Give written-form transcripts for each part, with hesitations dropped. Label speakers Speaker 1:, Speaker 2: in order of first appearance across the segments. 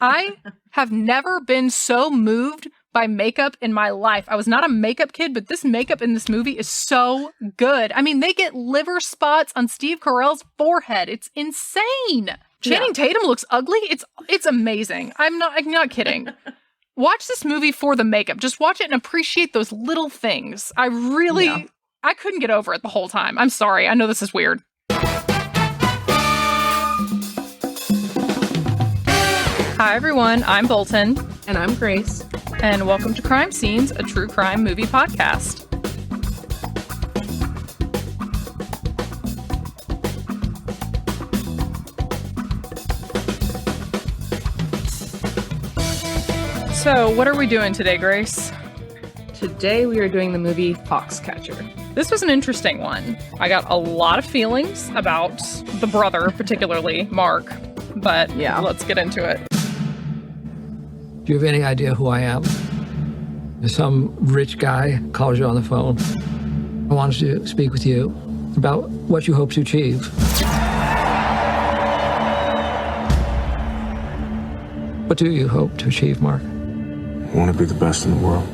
Speaker 1: I have never been so moved by makeup in my life. I was not a makeup kid, but this makeup in this movie is so good. I mean, they get liver spots on Steve Carell's forehead. It's insane. Channing Tatum looks ugly. It's amazing. I'm not kidding. Watch this movie for the makeup. Just watch it and appreciate those little things. I couldn't get over it the whole time. I'm sorry. I know this is weird. Hi, everyone. I'm Bolton.
Speaker 2: And I'm Grace.
Speaker 1: And welcome to Crime Scenes, a true crime movie podcast. So, what are we doing today, Grace?
Speaker 2: Today we are doing the movie Foxcatcher.
Speaker 1: This was an interesting one. I got a lot of feelings about the brother, particularly Mark, but let's get into it.
Speaker 3: Do you have any idea who I am? If some rich guy calls you on the phone, I wanted to speak with you about what you hope to achieve. What do you hope to achieve, Mark?
Speaker 4: I want to be the best in the world.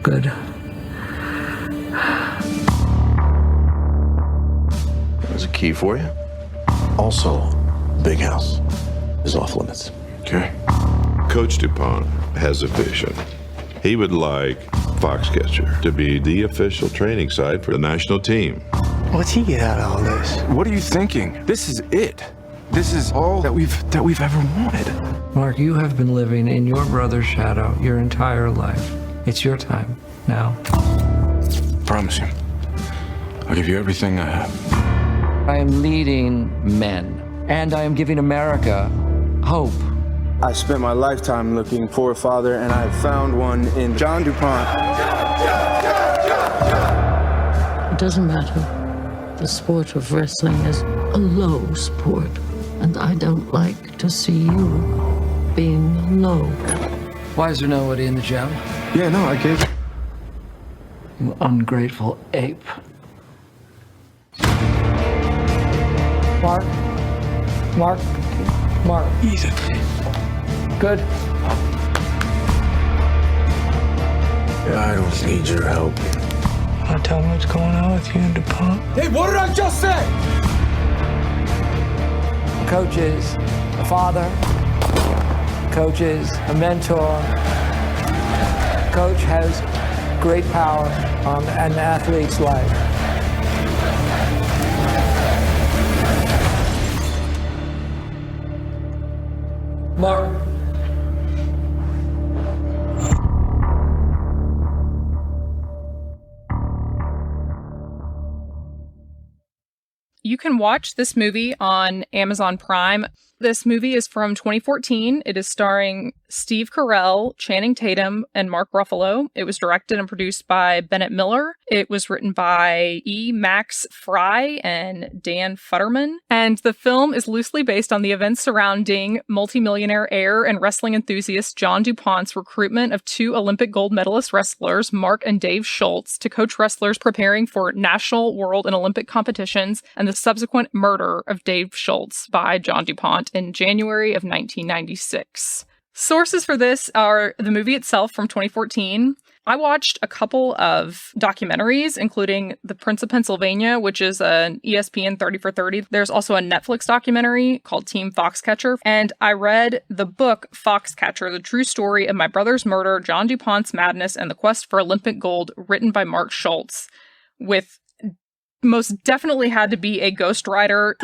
Speaker 3: Good.
Speaker 4: There's a key for you. Also, big house is off limits. Okay.
Speaker 5: Coach Dupont has a vision. He would like Foxcatcher to be the official training site for the national team.
Speaker 4: What's he get out of all this?
Speaker 6: What are you thinking? This is it. This is all that we've ever wanted.
Speaker 3: Mark, you have been living in your brother's shadow your entire life. It's your time now.
Speaker 6: Promise you. I'll give you everything I have.
Speaker 3: I am leading men, and I am giving America hope.
Speaker 7: I spent my lifetime looking for a father, and I found one in John Dupont.
Speaker 8: It doesn't matter. The sport of wrestling is a low sport, and I don't like to see you being low.
Speaker 3: Why is there nobody in the gym?
Speaker 6: Yeah, no, I gave.
Speaker 3: You ungrateful ape. Mark.
Speaker 6: Easy.
Speaker 3: Good.
Speaker 4: I don't need your help.
Speaker 3: Want to tell me what's going on with you and DuPont?
Speaker 7: Hey, what did I just say?
Speaker 3: Coach is a father. Coach is a mentor. Coach has great power on an athlete's life. Mark.
Speaker 1: You can watch this movie on Amazon Prime. This movie is from 2014. It is starring Steve Carell, Channing Tatum, and Mark Ruffalo. It was directed and produced by Bennett Miller. It was written by E. Max Fry and Dan Futterman. And the film is loosely based on the events surrounding multimillionaire heir and wrestling enthusiast John Dupont's recruitment of two Olympic gold medalist wrestlers, Mark and Dave Schultz, to coach wrestlers preparing for national, world, and Olympic competitions, and the subsequent murder of Dave Schultz by John Dupont in January of 1996. Sources for this are the movie itself from 2014. I watched a couple of documentaries, including The Prince of Pennsylvania, which is an ESPN 30 for 30. There's also a Netflix documentary called Team Foxcatcher. And I read the book Foxcatcher, The True Story of My Brother's Murder, John Dupont's Madness, and the Quest for Olympic Gold, written by Mark Schultz, with most definitely had to be a ghostwriter.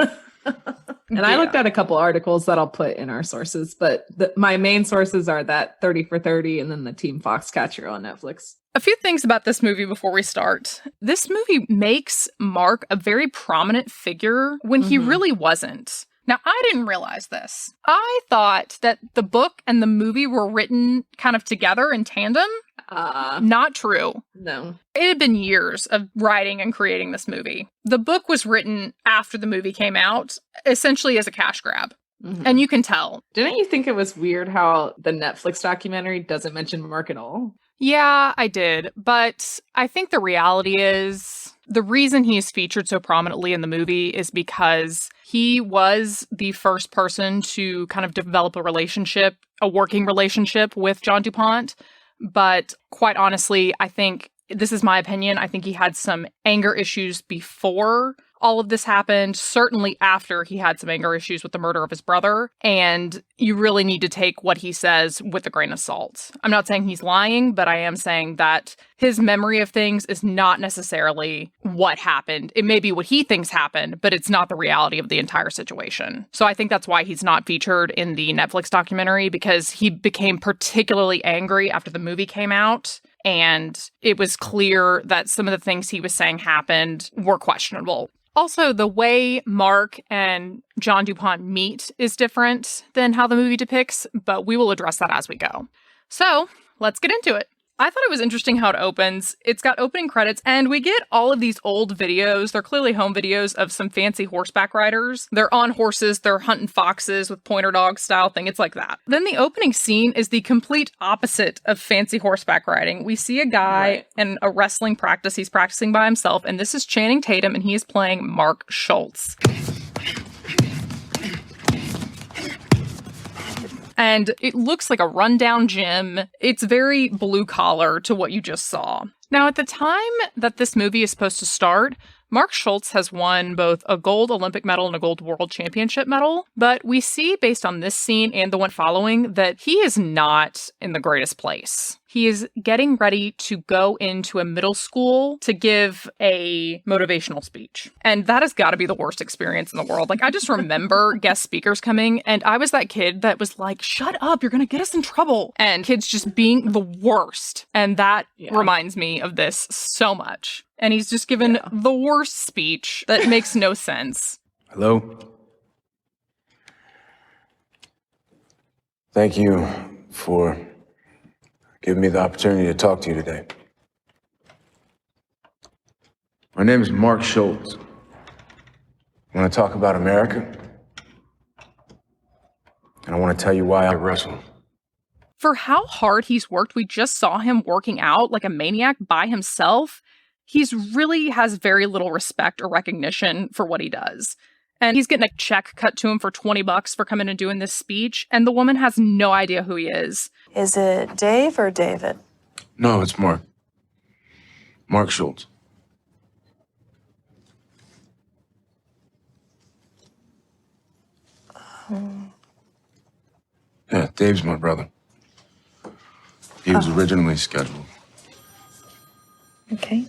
Speaker 2: And I looked at a couple articles that I'll put in our sources, but my main sources are that 30 for 30 and then the Team Foxcatcher on Netflix.
Speaker 1: A few things about this movie before we start. This movie makes Mark a very prominent figure when he really wasn't. Now, I didn't realize this. I thought that the book and the movie were written kind of together in tandem. Not true.
Speaker 2: No.
Speaker 1: It had been years of writing and creating this movie. The book was written after the movie came out, essentially as a cash grab. Mm-hmm. And you can tell.
Speaker 2: Didn't you think it was weird how the Netflix documentary doesn't mention Mark at all?
Speaker 1: Yeah, I did. But I think the reality is The reason he's featured so prominently in the movie is because he was the first person to kind of develop a working relationship with John DuPont. But quite honestly, I think, this is my opinion, I think he had some anger issues before all of this happened, certainly after he had some anger issues with the murder of his brother, and you really need to take what he says with a grain of salt. I'm not saying he's lying, but I am saying that his memory of things is not necessarily what happened. It may be what he thinks happened, but it's not the reality of the entire situation. So I think that's why he's not featured in the Netflix documentary, because he became particularly angry after the movie came out. And it was clear that some of the things he was saying happened were questionable. Also, the way Mark and John DuPont meet is different than how the movie depicts, but we will address that as we go. So, let's get into it. I thought it was interesting how it opens. It's got opening credits, and we get all of these old videos. They're clearly home videos of some fancy horseback riders. They're on horses, they're hunting foxes with pointer dog style thing. It's like that. Then the opening scene is the complete opposite of fancy horseback riding. We see a guy in a wrestling practice. He's practicing by himself, and this is Channing Tatum, and he is playing Mark Schultz. And it looks like a rundown gym. It's very blue collar to what you just saw. Now, at the time that this movie is supposed to start, Mark Schultz has won both a gold Olympic medal and a gold world championship medal. But we see, based on this scene and the one following, that he is not in the greatest place. He is getting ready to go into a middle school to give a motivational speech. And that has got to be the worst experience in the world. Like, I just remember guest speakers coming, and I was that kid that was like, shut up, you're going to get us in trouble. And kids just being the worst. And that reminds me of this so much. And he's just given the worst speech that makes no sense.
Speaker 7: Hello? Thank you for giving me the opportunity to talk to you today. My name is Mark Schultz. I want to talk about America. And I want to tell you why I wrestle.
Speaker 1: For how hard he's worked, we just saw him working out like a maniac by himself. He's really has very little respect or recognition for what he does. And he's getting a check cut to him for $20 for coming and doing this speech. And the woman has no idea who he is.
Speaker 9: Is it Dave or David?
Speaker 7: No, it's Mark. Mark Schultz. Yeah, Dave's my brother. He was originally scheduled.
Speaker 9: Okay.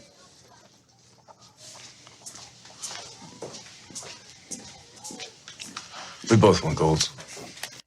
Speaker 7: We both won golds.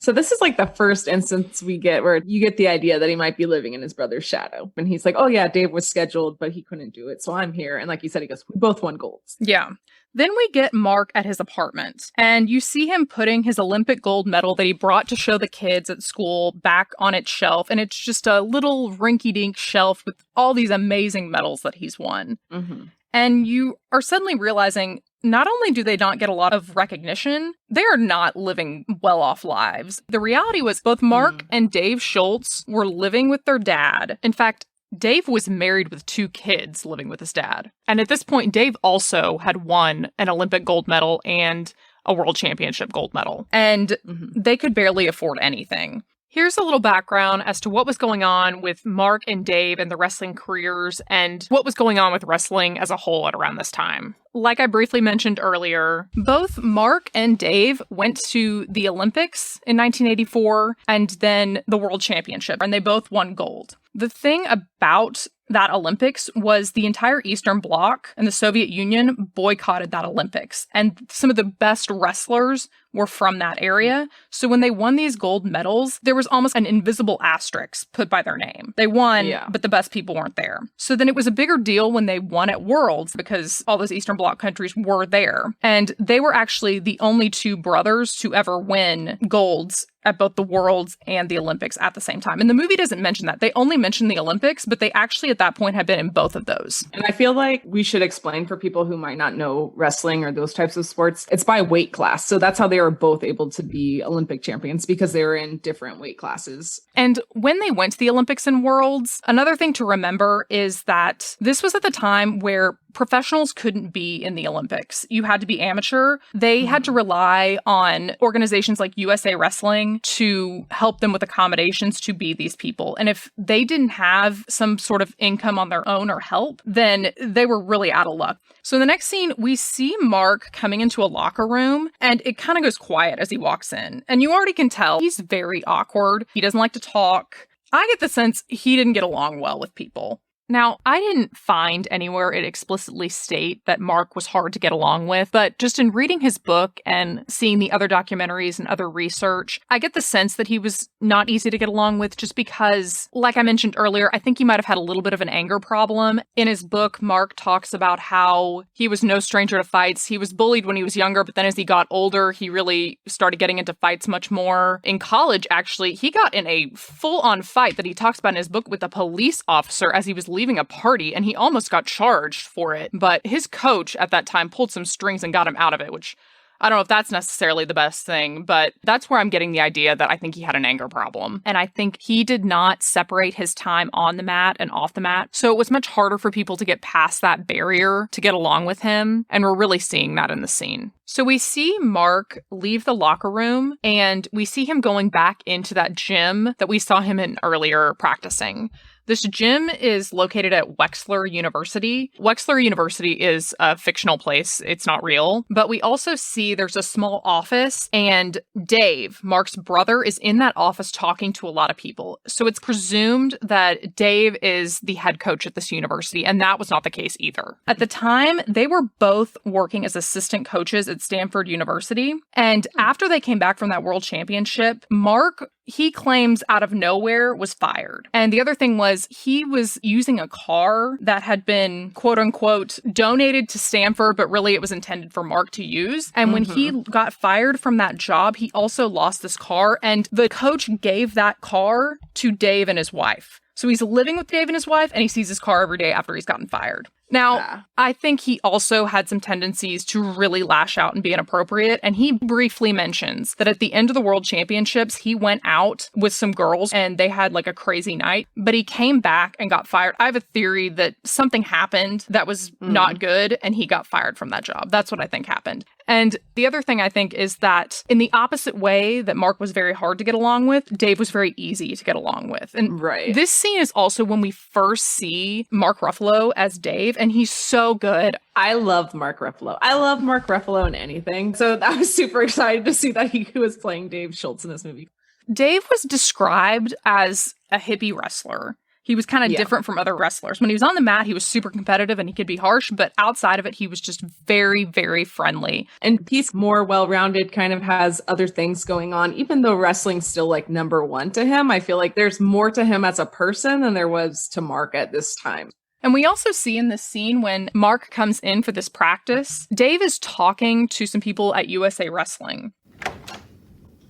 Speaker 2: So this is like the first instance we get where you get the idea that he might be living in his brother's shadow. And he's like, oh yeah, Dave was scheduled, but he couldn't do it. So I'm here. And like you said, he goes, we both won golds.
Speaker 1: Yeah. Then we get Mark at his apartment, and you see him putting his Olympic gold medal that he brought to show the kids at school back on its shelf. And it's just a little rinky-dink shelf with all these amazing medals that he's won. Mm-hmm. And you are suddenly realizing not only do they not get a lot of recognition, they are not living well-off lives. The reality was both Mark and Dave Schultz were living with their dad. In fact, Dave was married with 2 kids living with his dad. And at this point, Dave also had won an Olympic gold medal and a world championship gold medal. And they could barely afford anything. Here's a little background as to what was going on with Mark and Dave and the wrestling careers and what was going on with wrestling as a whole at around this time. Like I briefly mentioned earlier, both Mark and Dave went to the Olympics in 1984 and then the World Championship, and they both won gold. The thing about that Olympics was the entire Eastern Bloc and the Soviet Union boycotted that Olympics. And some of the best wrestlers were from that area. So when they won these gold medals, there was almost an invisible asterisk put by their name. They won, but the best people weren't there. So then it was a bigger deal when they won at Worlds because all those Eastern Bloc countries were there. And they were actually the only 2 brothers to ever win golds at both the Worlds and the Olympics at the same time. And the movie doesn't mention that. They only mention the Olympics, but they actually at that point had been in both of those.
Speaker 2: And I feel like we should explain for people who might not know wrestling or those types of sports, it's by weight class. So that's how they were both able to be Olympic champions because they were in different weight classes.
Speaker 1: And when they went to the Olympics and Worlds, another thing to remember is that this was at the time where professionals couldn't be in the Olympics. You had to be amateur. They had to rely on organizations like USA Wrestling to help them with accommodations to be these people. And if they didn't have some sort of income on their own or help, then they were really out of luck. So in the next scene, we see Mark coming into a locker room, and it kind of goes quiet as he walks in. And you already can tell he's very awkward. He doesn't like to talk. I get the sense he didn't get along well with people. Now, I didn't find anywhere it explicitly state that Mark was hard to get along with, but just in reading his book and seeing the other documentaries and other research, I get the sense that he was not easy to get along with just because, like I mentioned earlier, I think he might have had a little bit of an anger problem. In his book, Mark talks about how he was no stranger to fights. He was bullied when he was younger, but then as he got older, he really started getting into fights much more. In college, actually, he got in a full-on fight that he talks about in his book with a police officer as he was leaving a party, and he almost got charged for it. But his coach at that time pulled some strings and got him out of it, which I don't know if that's necessarily the best thing, but that's where I'm getting the idea that I think he had an anger problem. And I think he did not separate his time on the mat and off the mat. So it was much harder for people to get past that barrier to get along with him. And we're really seeing that in the scene. So we see Mark leave the locker room, and we see him going back into that gym that we saw him in earlier practicing. This gym is located at Wexler University. Wexler University is a fictional place. It's not real. But we also see there's a small office, and Dave, Mark's brother, is in that office talking to a lot of people. So it's presumed that Dave is the head coach at this university, and that was not the case either. At the time, they were both working as assistant coaches at Stanford University. And after they came back from that world championship, Mark, he claims out of nowhere, was fired. And the other thing was he was using a car that had been, quote unquote, donated to Stanford, but really it was intended for Mark to use. And when he got fired from that job, he also lost this car. And the coach gave that car to Dave and his wife. So he's living with Dave and his wife, and he sees his car every day after he's gotten fired. Now, I think he also had some tendencies to really lash out and be inappropriate. And he briefly mentions that at the end of the World Championships, he went out with some girls and they had like a crazy night, but he came back and got fired. I have a theory that something happened that was not good and he got fired from that job. That's what I think happened. And the other thing I think is that in the opposite way that Mark was very hard to get along with, Dave was very easy to get along with. And this scene is also when we first see Mark Ruffalo as Dave, and he's so good.
Speaker 2: I love Mark Ruffalo. I love Mark Ruffalo in anything. So I was super excited to see that he was playing Dave Schultz in this movie.
Speaker 1: Dave was described as a hippie wrestler. He was kind of different from other wrestlers. When he was on the mat, he was super competitive and he could be harsh, but outside of it, he was just very, very friendly.
Speaker 2: And he's more well-rounded, kind of has other things going on. Even though wrestling's still like number one to him, I feel like there's more to him as a person than there was to Mark at this time.
Speaker 1: And we also see in this scene when Mark comes in for this practice, Dave is talking to some people at USA Wrestling.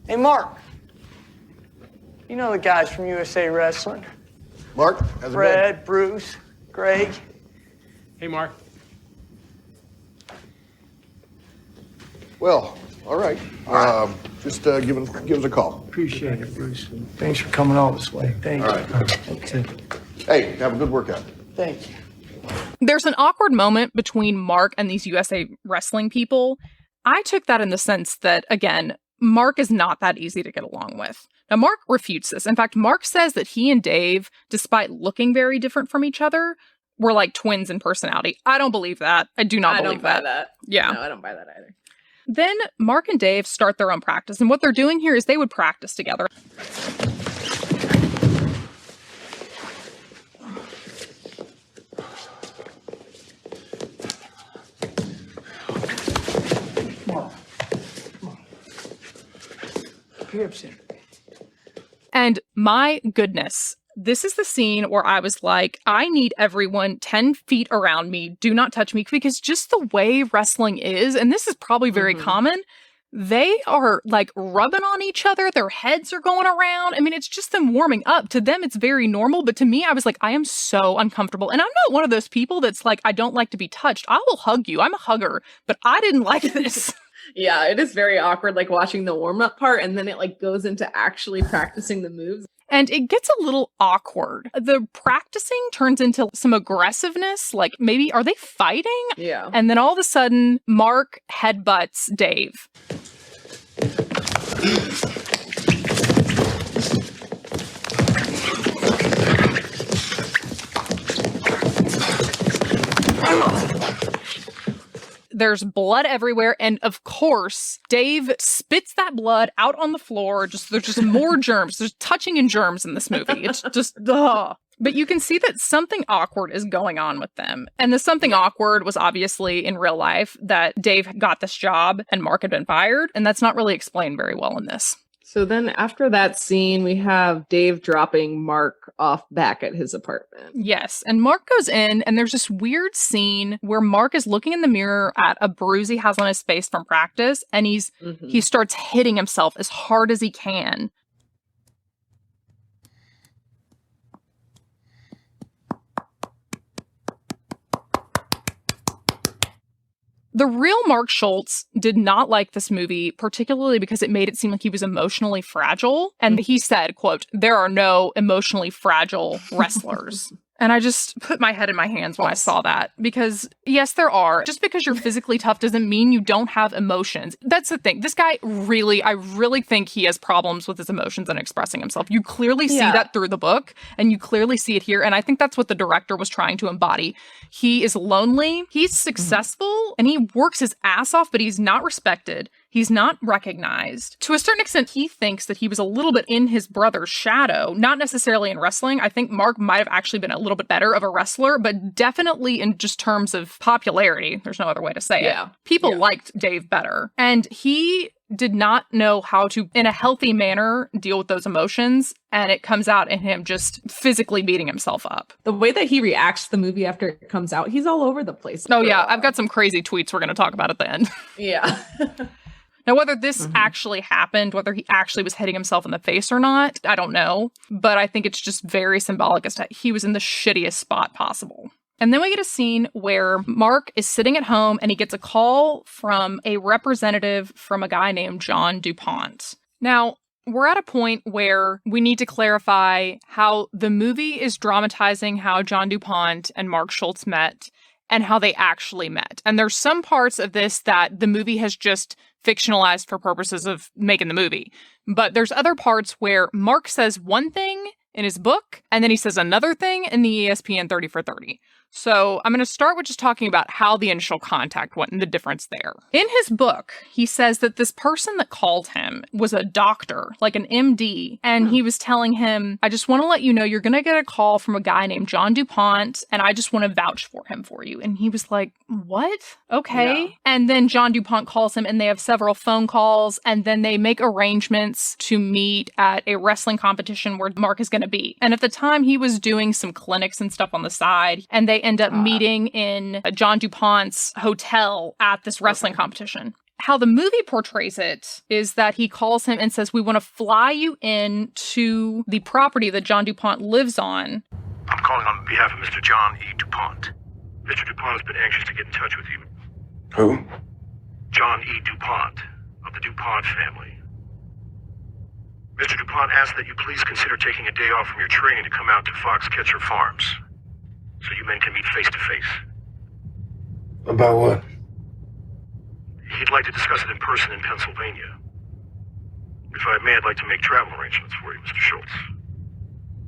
Speaker 10: Hey, Mark. You know the guys from USA Wrestling.
Speaker 11: Mark, how's it been?
Speaker 10: Fred, Bruce, Greg.
Speaker 11: Hey, Mark. Well, all right. Just give us a call.
Speaker 10: Appreciate it, Bruce. Thanks for coming all this way. Thank you.
Speaker 11: All right.
Speaker 10: Okay.
Speaker 11: Hey, have a good workout.
Speaker 10: Thank you.
Speaker 1: There's an awkward moment between Mark and these USA Wrestling people. I took that in the sense that, again, Mark is not that easy to get along with. Now, Mark refutes this. In fact, Mark says that he and Dave, despite looking very different from each other, were like twins in personality. I don't believe that. I do not believe that.
Speaker 2: I don't buy that.
Speaker 1: Yeah.
Speaker 2: No, I don't buy that either.
Speaker 1: Then Mark and Dave start their own practice. And what they're doing here is they would practice together. And my goodness, this is the scene where I was like, I need everyone 10 feet around me. Do not touch me, because just the way wrestling is, and this is probably very common, they are like rubbing on each other. Their heads are going around. I mean, it's just them warming up. To them, it's very normal. But to me, I was like, I am so uncomfortable. And I'm not one of those people that's like, I don't like to be touched. I will hug you. I'm a hugger. But I didn't like this.
Speaker 2: Yeah, it is very awkward, like watching the warm-up part, and then it like goes into actually practicing the moves.
Speaker 1: And it gets a little awkward. The practicing turns into some aggressiveness, like maybe, are they fighting?
Speaker 2: Yeah.
Speaker 1: And then all of a sudden, Mark headbutts Dave. There's blood everywhere, and of course, Dave spits that blood out on the floor. There's just more germs. There's touching and germs in this movie. It's just, ugh. But you can see that something awkward is going on with them. And the something awkward was obviously in real life that Dave got this job and Mark had been fired, and that's not really explained very well in this.
Speaker 2: So then after that scene, we have Dave dropping Mark off back at his apartment.
Speaker 1: Yes, and Mark goes in, and there's this weird scene where Mark is looking in the mirror at a bruise he has on his face from practice, and he starts hitting himself as hard as he can. The real Mark Schultz did not like this movie, particularly because it made it seem like he was emotionally fragile. And he said, quote, "There are no emotionally fragile wrestlers." And I just put my head in my hands when I saw that, because yes, there are. Just because you're physically tough doesn't mean you don't have emotions. That's the thing. This guy I really think he has problems with his emotions and expressing himself. You clearly see that through the book, and you clearly see it here. And I think that's what the director was trying to embody. He is lonely, he's successful, and he works his ass off, but he's not respected. He's not recognized. To a certain extent, he thinks that he was a little bit in his brother's shadow, not necessarily in wrestling. I think Mark might have actually been a little bit better of a wrestler, but definitely in just terms of popularity. There's no other way to say it. People liked Dave better. And he did not know how to, in a healthy manner, deal with those emotions. And it comes out in him just physically beating himself up.
Speaker 2: The way that he reacts to the movie after it comes out, he's all over the place.
Speaker 1: Oh, yeah. I've got some crazy tweets we're going to talk about at the end.
Speaker 2: Yeah.
Speaker 1: Now, whether this actually happened, whether he actually was hitting himself in the face or not, I don't know. But I think it's just very symbolic as to he was in the shittiest spot possible. And then we get a scene where Mark is sitting at home and he gets a call from a representative from a guy named John DuPont. Now, we're at a point where we need to clarify how the movie is dramatizing how John DuPont and Mark Schultz met and how they actually met. And there's some parts of this that the movie has just fictionalized for purposes of making the movie. But there's other parts where Mark says one thing in his book, and then he says another thing in the ESPN 30 for 30. So I'm going to start with just talking about how the initial contact went and the difference there. In his book, he says that this person that called him was a doctor, like an MD, and he was telling him, "I just want to let you know you're going to get a call from a guy named John DuPont, and I just want to vouch for him for you." And he was like, "What? Okay." Yeah. And then John DuPont calls him, and they have several phone calls, and then they make arrangements to meet at a wrestling competition where Mark is going to be. And at the time, he was doing some clinics and stuff on the side, and they end up meeting in John DuPont's hotel at this wrestling competition. How the movie portrays it is that he calls him and says, "We want to fly you in to the property that John DuPont lives on."
Speaker 12: "I'm calling on behalf of Mr. John E. DuPont. Mr. DuPont has been anxious to get in touch with you."
Speaker 7: Who?
Speaker 12: "John E. DuPont of the DuPont family. Mr. DuPont asked that you please consider taking a day off from your training to come out to Foxcatcher Farms so you men can meet face to face."
Speaker 7: About what?
Speaker 12: "He'd like to discuss it in person in Pennsylvania. If I may, I'd like to make travel arrangements for you, Mr. Schultz.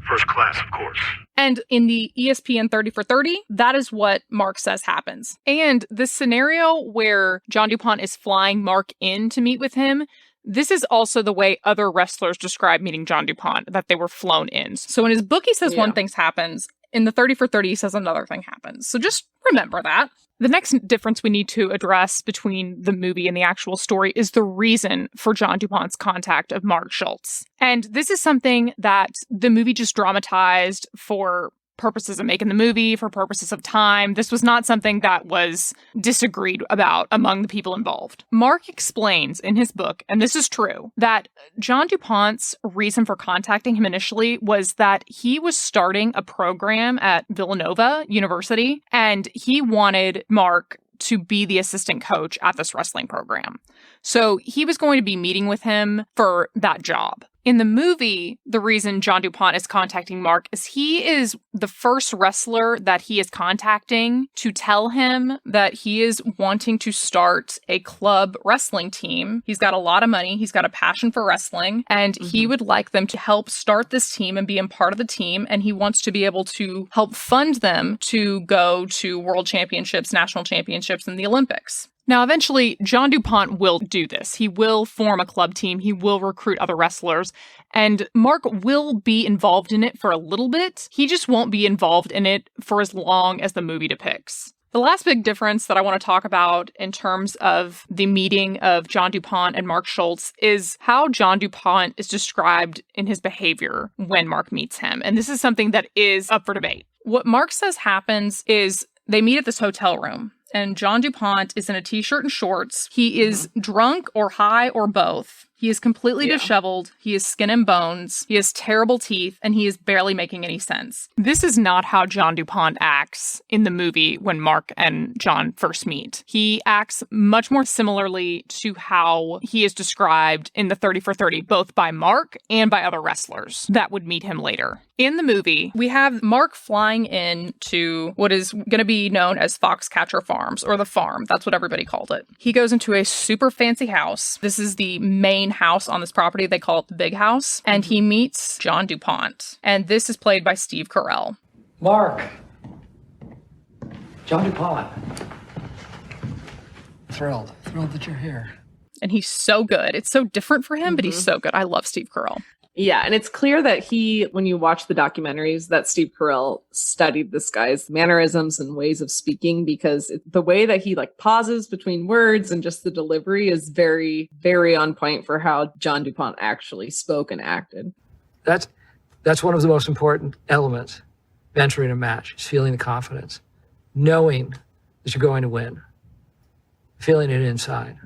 Speaker 12: First class, of course."
Speaker 1: And in the ESPN 30 for 30, that is what Mark says happens. And the scenario where John DuPont is flying Mark in to meet with him, this is also the way other wrestlers describe meeting John DuPont, that they were flown in. So in his book, he says one thing happens. In the 30 for 30, he says another thing happens. So just remember that. The next difference we need to address between the movie and the actual story is the reason for John DuPont's contact of Mark Schultz. And this is something that the movie just dramatized for purposes of making the movie, for purposes of time. This was not something that was disagreed about among the people involved. Mark explains in his book, and this is true, that John DuPont's reason for contacting him initially was that he was starting a program at Villanova University, and he wanted Mark to be the assistant coach at this wrestling program. So he was going to be meeting with him for that job. In the movie, the reason John DuPont is contacting Mark is he is the first wrestler that he is contacting to tell him that he is wanting to start a club wrestling team. He's got a lot of money. He's got a passion for wrestling, and he would like them to help start this team and be a part of the team. And he wants to be able to help fund them to go to world championships, national championships, and the Olympics. Now, eventually, John DuPont will do this. He will form a club team. He will recruit other wrestlers. And Mark will be involved in it for a little bit. He just won't be involved in it for as long as the movie depicts. The last big difference that I want to talk about in terms of the meeting of John DuPont and Mark Schultz is how John DuPont is described in his behavior when Mark meets him. And this is something that is up for debate. What Mark says happens is they meet at this hotel room. And John DuPont is in a t-shirt and shorts. He is drunk or high or both. He is completely disheveled. He is skin and bones. He has terrible teeth, and he is barely making any sense. This is not how John DuPont acts in the movie when Mark and John first meet. He acts much more similarly to how he is described in the 30 for 30, both by Mark and by other wrestlers that would meet him later. In the movie, we have Mark flying in to what is going to be known as Foxcatcher Farms, or the farm. That's what everybody called it. He goes into a super fancy house. This is the main house on this property. They call it the big house. And he meets John DuPont. And this is played by Steve Carell.
Speaker 3: Mark. John DuPont. Thrilled that you're here.
Speaker 1: And he's so good. It's so different for him, but he's so good. I love Steve Carell.
Speaker 2: Yeah, and it's clear that when you watch the documentaries, that Steve Carell studied this guy's mannerisms and ways of speaking, because the way that he pauses between words and just the delivery is very, very on point for how John DuPont actually spoke and acted.
Speaker 3: That's one of the most important elements of entering a match, is feeling the confidence, knowing that you're going to win, feeling it inside.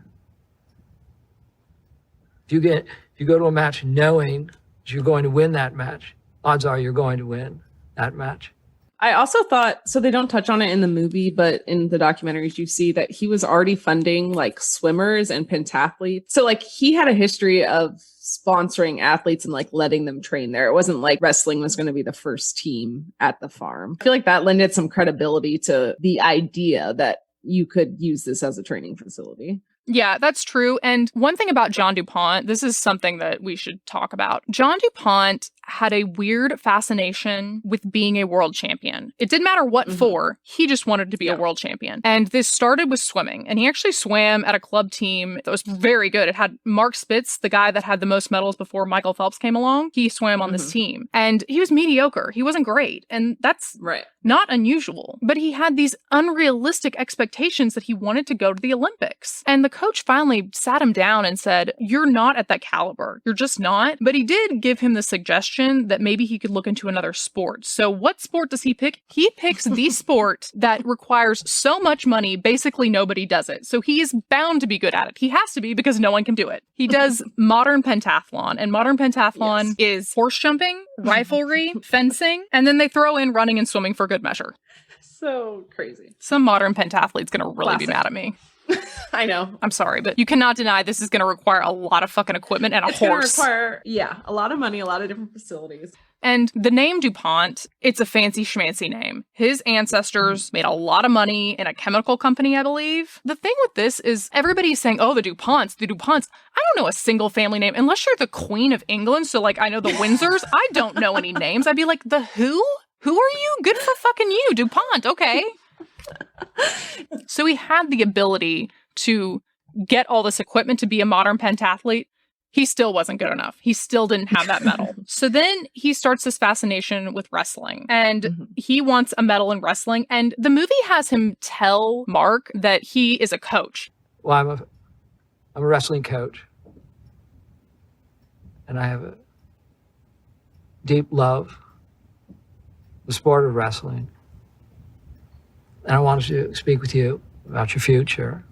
Speaker 3: If you go to a match knowing you're going to win that match, odds are you're going to win that match.
Speaker 2: I also thought, so they don't touch on it in the movie, but in the documentaries you see that he was already funding swimmers and pentathletes. So he had a history of sponsoring athletes and letting them train there. It wasn't like wrestling was going to be the first team at the farm. I feel like that lended some credibility to the idea that you could use this as a training facility.
Speaker 1: Yeah, that's true. And one thing about John DuPont, this is something that we should talk about. John DuPont had a weird fascination with being a world champion. It didn't matter what for, he just wanted to be a world champion. And this started with swimming. And he actually swam at a club team that was very good. It had Mark Spitz, the guy that had the most medals before Michael Phelps came along. He swam on this team. And he was mediocre. He wasn't great. And that's not unusual. But he had these unrealistic expectations that he wanted to go to the Olympics. And the coach finally sat him down and said, "You're not at that caliber. You're just not." But he did give him the suggestion that maybe he could look into another sport. So what sport does he pick? He picks the sport that requires so much money, basically nobody does it. So he is bound to be good at it. He has to be, because no one can do it. He does modern pentathlon, and modern pentathlon is horse jumping, riflery, fencing, and then they throw in running and swimming for good measure.
Speaker 2: So crazy.
Speaker 1: Some modern pentathlete's going to really be mad at me.
Speaker 2: I know.
Speaker 1: I'm sorry, but you cannot deny this is going to require a lot of fucking equipment and a horse.
Speaker 2: It's going to require, a lot of money, a lot of different facilities.
Speaker 1: And the name DuPont, it's a fancy schmancy name. His ancestors made a lot of money in a chemical company, I believe. The thing with this is everybody's saying, oh, the DuPonts. I don't know a single family name, unless you're the Queen of England. So I know the Windsors. I don't know any names. I'd be like, the who? Who are you? Good for fucking you, DuPont. Okay. So he had the ability to get all this equipment to be a modern pentathlete. He still wasn't good enough. He still didn't have that medal. So then he starts this fascination with wrestling, and he wants a medal in wrestling. And the movie has him tell Mark that he is a coach.
Speaker 3: Well, I'm a wrestling coach, and I have a deep love for the sport of wrestling. And I wanted to speak with you about your future,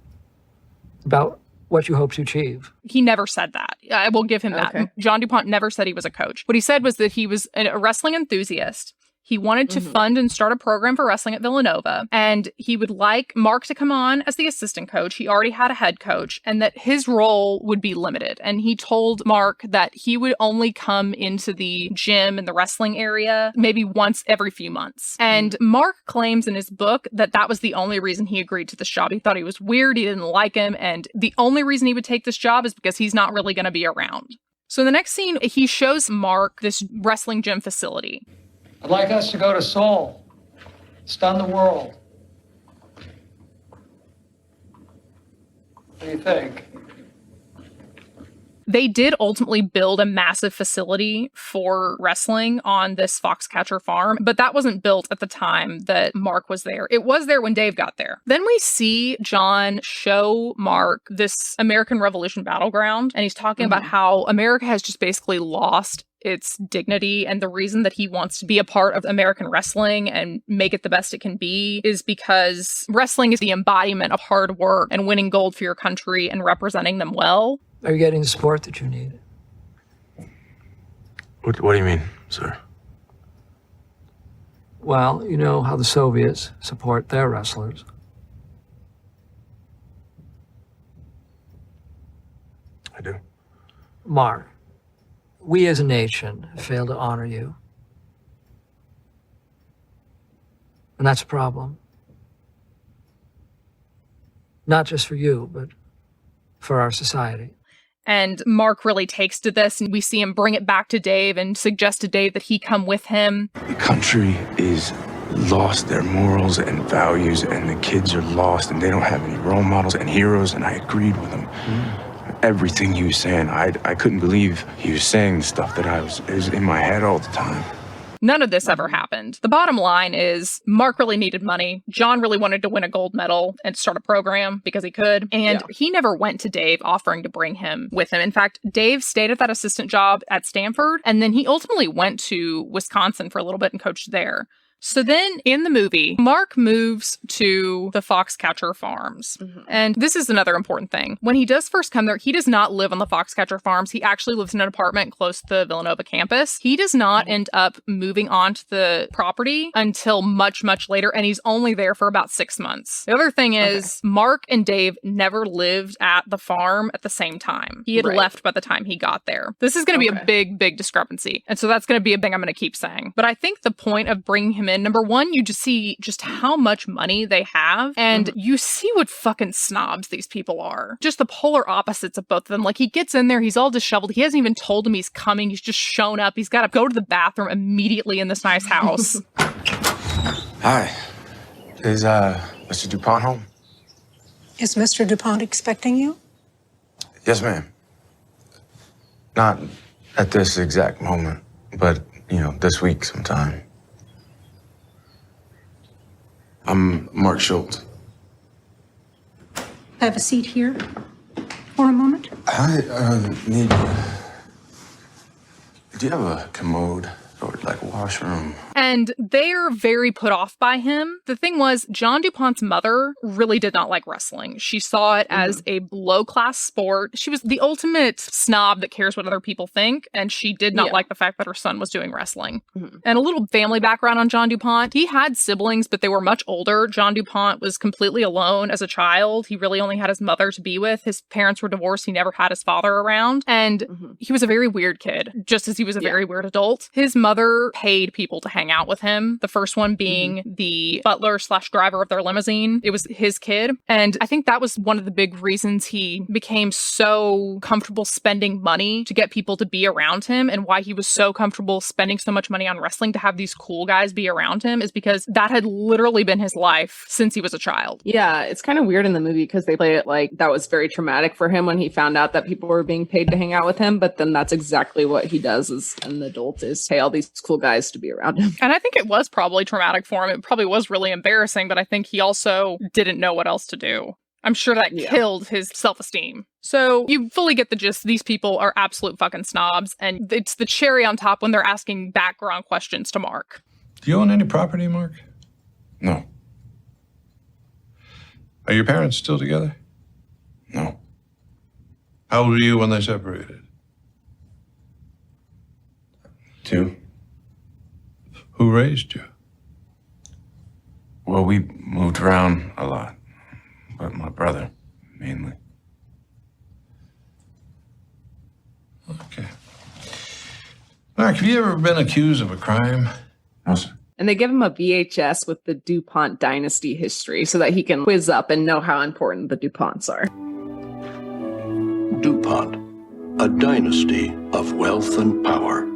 Speaker 3: about what you hope to achieve.
Speaker 1: He never said that. I will give him that. John DuPont never said he was a coach. What he said was that he was a wrestling enthusiast. He wanted to fund and start a program for wrestling at Villanova, and he would like Mark to come on as the assistant coach. He already had a head coach, and that his role would be limited. And he told Mark that he would only come into the gym and the wrestling area maybe once every few months. And Mark claims in his book that that was the only reason he agreed to this job. He thought he was weird, he didn't like him, and the only reason he would take this job is because he's not really going to be around. So in the next scene, he shows Mark this wrestling gym facility.
Speaker 3: I'd like us to go to Seoul, stun the world. What do you think?
Speaker 1: They did ultimately build a massive facility for wrestling on this Foxcatcher farm, but that wasn't built at the time that Mark was there. It was there when Dave got there. Then we see John show Mark this American Revolution battleground, and he's talking about how America has just basically lost its dignity, and the reason that he wants to be a part of American wrestling and make it the best it can be is because wrestling is the embodiment of hard work and winning gold for your country and representing them well.
Speaker 3: Are you getting the support that you need?
Speaker 7: What do you mean, sir?
Speaker 3: Well, you know how the Soviets support their wrestlers.
Speaker 7: I do.
Speaker 3: Mark, we as a nation have failed to honor you. And that's a problem. Not just for you, but for our society.
Speaker 1: And Mark really takes to this, and we see him bring it back to Dave and suggest to Dave that he come with him.
Speaker 7: The country is lost their morals and values, and the kids are lost, and they don't have any role models and heroes, and I agreed with him. Everything he was saying, I couldn't believe he was saying the stuff that it was in my head all the time.
Speaker 1: None of this ever happened. The bottom line is Mark really needed money. John really wanted to win a gold medal and start a program because he could. And he never went to Dave offering to bring him with him. In fact, Dave stayed at that assistant job at Stanford, and then he ultimately went to Wisconsin for a little bit and coached there. So then in the movie, Mark moves to the Foxcatcher farms. And this is another important thing. When he does first come there, he does not live on the Foxcatcher farms. He actually lives in an apartment close to the Villanova campus. He does not end up moving onto the property until much, much later, and he's only there for about 6 months. The other thing is, Mark and Dave never lived at the farm at the same time. He had left by the time he got there. This is going to be a big, big discrepancy. And so that's going to be a thing I'm going to keep saying. But I think the point of bringing him in, number one, you just see just how much money they have, and you see what fucking snobs these people are. Just the polar opposites of both of them. Like, he gets in there, he's all disheveled. He hasn't even told him he's coming. He's just shown up. He's got to go to the bathroom immediately in this nice house.
Speaker 7: Hi. Is Mr. Dupont home?
Speaker 13: Is Mr. Dupont expecting you?
Speaker 7: Yes, ma'am. Not at this exact moment, but, this week sometime. I'm Mark Schultz.
Speaker 13: Have a seat here for a moment.
Speaker 7: I need... Do you have a commode or like a washroom?
Speaker 1: And they're very put off by him. The thing was, John DuPont's mother really did not like wrestling. She saw it as a low-class sport. She was the ultimate snob that cares what other people think, and she did not like the fact that her son was doing wrestling. And a little family background on John DuPont. He had siblings, but they were much older. John DuPont was completely alone as a child. He really only had his mother to be with. His parents were divorced. He never had his father around. And he was a very weird kid, just as he was a very weird adult. His mother paid people to hang out with him. The first one being the butler / driver of their limousine. It was his kid. And I think that was one of the big reasons he became so comfortable spending money to get people to be around him, and why he was so comfortable spending so much money on wrestling to have these cool guys be around him, is because that had literally been his life since he was a child.
Speaker 2: Yeah, it's kind of weird in the movie because they play it like that was very traumatic for him when he found out that people were being paid to hang out with him. But then that's exactly what he does as an adult, is pay all these cool guys to be around him.
Speaker 1: And I think it was probably traumatic for him. It probably was really embarrassing, but I think he also didn't know what else to do. I'm sure that killed his self-esteem. So you fully get the gist. These people are absolute fucking snobs, and it's the cherry on top when they're asking background questions to Mark.
Speaker 5: Do you own any property, Mark?
Speaker 7: No.
Speaker 5: Are your parents still together?
Speaker 7: No.
Speaker 5: How old were you when they separated?
Speaker 7: 2.
Speaker 5: Who raised you?
Speaker 7: Well, we moved around a lot, but my brother, mainly.
Speaker 5: Okay. Mark, have you ever been accused of a crime?
Speaker 7: No, sir.
Speaker 2: And they give him a VHS with the DuPont dynasty history so that he can quiz up and know how important the DuPonts are.
Speaker 4: DuPont, a dynasty of wealth and power.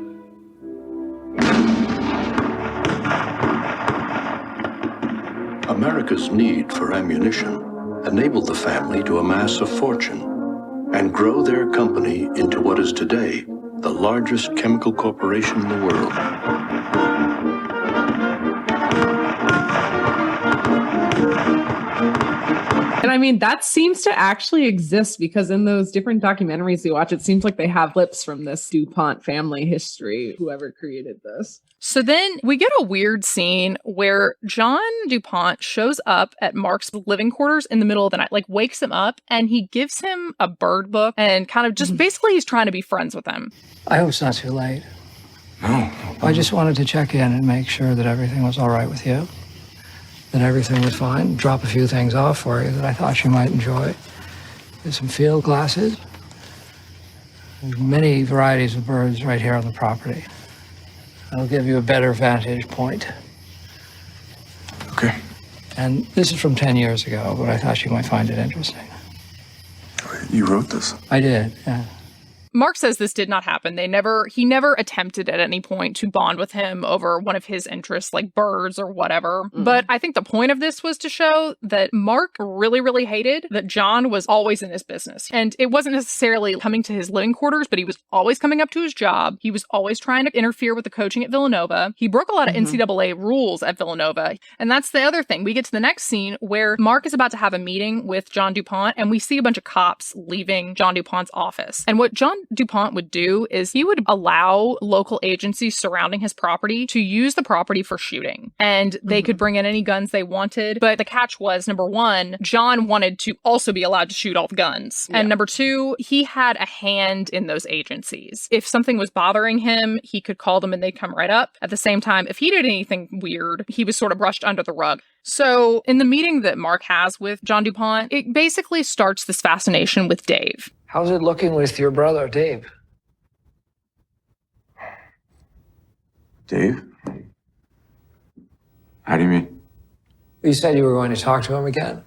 Speaker 4: America's need for ammunition enabled the family to amass a fortune and grow their company into what is today the largest chemical corporation in the world.
Speaker 2: And I mean, that seems to actually exist because in those different documentaries we watch, it seems like they have clips from this DuPont family history, whoever created this.
Speaker 1: So then we get a weird scene where John DuPont shows up at Mark's living quarters in the middle of the night, like wakes him up, and he gives him a bird book and kind of just basically he's trying to be friends with him.
Speaker 3: I hope it's not too late.
Speaker 7: No.
Speaker 3: I just wanted to check in and make sure that everything was all right with you, that everything was fine, drop a few things off for you that I thought you might enjoy. There's some field glasses. There's many varieties of birds right here on the property. That'll give you a better vantage point.
Speaker 7: Okay.
Speaker 3: And this is from 10 years ago, but I thought you might find it interesting.
Speaker 7: You wrote this?
Speaker 3: I did, yeah.
Speaker 1: Mark says this did not happen. He never attempted at any point to bond with him over one of his interests, like birds or whatever. But I think the point of this was to show that Mark really, really hated that John was always in his business. And it wasn't necessarily coming to his living quarters, but he was always coming up to his job. He was always trying to interfere with the coaching at Villanova. He broke a lot of NCAA rules at Villanova. And that's the other thing. We get to the next scene where Mark is about to have a meeting with John DuPont, and we see a bunch of cops leaving John DuPont's office. And what John DuPont would do is he would allow local agencies surrounding his property to use the property for shooting. And they could bring in any guns they wanted. But the catch was, number one, John wanted to also be allowed to shoot all the guns. And number two, he had a hand in those agencies. If something was bothering him, he could call them and they'd come right up. At the same time, if he did anything weird, he was sort of brushed under the rug. So in the meeting that Mark has with John DuPont, it basically starts this fascination with Dave.
Speaker 3: How's it looking with your brother, Dave?
Speaker 7: Dave? How do you mean?
Speaker 3: You said you were going to talk to him again.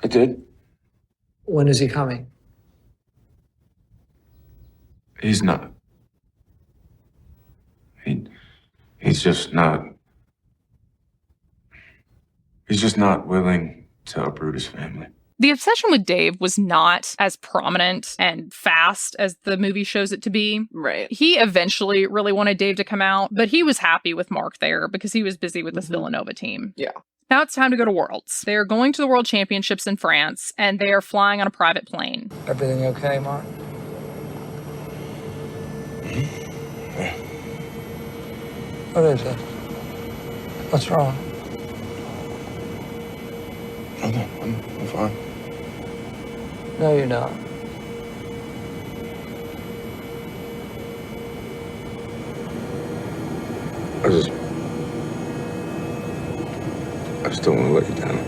Speaker 7: I did.
Speaker 3: When is he coming?
Speaker 7: He's not. He's just not. He's just not willing to uproot his family.
Speaker 1: The obsession with Dave was not as prominent and fast as the movie shows it to be.
Speaker 2: Right.
Speaker 1: He eventually really wanted Dave to come out, but he was happy with Mark there because he was busy with this Villanova team.
Speaker 2: Yeah.
Speaker 1: Now it's time to go to Worlds. They are going to the World Championships in France, and they are flying on a private plane.
Speaker 3: Everything okay, Mark?
Speaker 7: Yeah.
Speaker 3: What is it? What's wrong?
Speaker 7: I'm fine.
Speaker 3: No, you're not.
Speaker 7: I just don't want to let you down.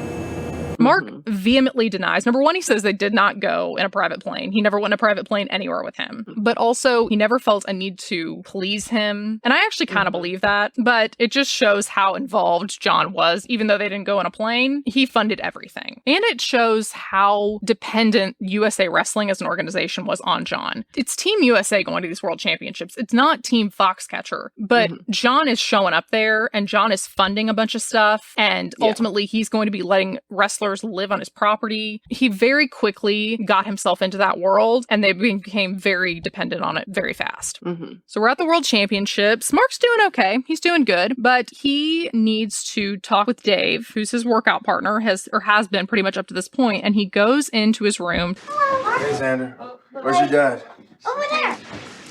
Speaker 1: Mark vehemently denies. Number one, he says they did not go in a private plane. He never went in a private plane anywhere with him. But also, he never felt a need to please him. And I actually kind of believe that. But it just shows how involved John was. Even though they didn't go in a plane, he funded everything. And it shows how dependent USA Wrestling as an organization was on John. It's Team USA going to these World Championships. It's not Team Foxcatcher. But John is showing up there, and John is funding a bunch of stuff. And ultimately, he's going to be letting wrestlers live on his property. He very quickly got himself into that world, and they became very dependent on it very fast. So we're at the World Championships. Mark's doing okay. He's doing good, but he needs to talk with Dave, who's his workout partner, has been pretty much up to this point, and he goes into his room.
Speaker 7: Hey, Xander. Where's your dad?
Speaker 14: Over there.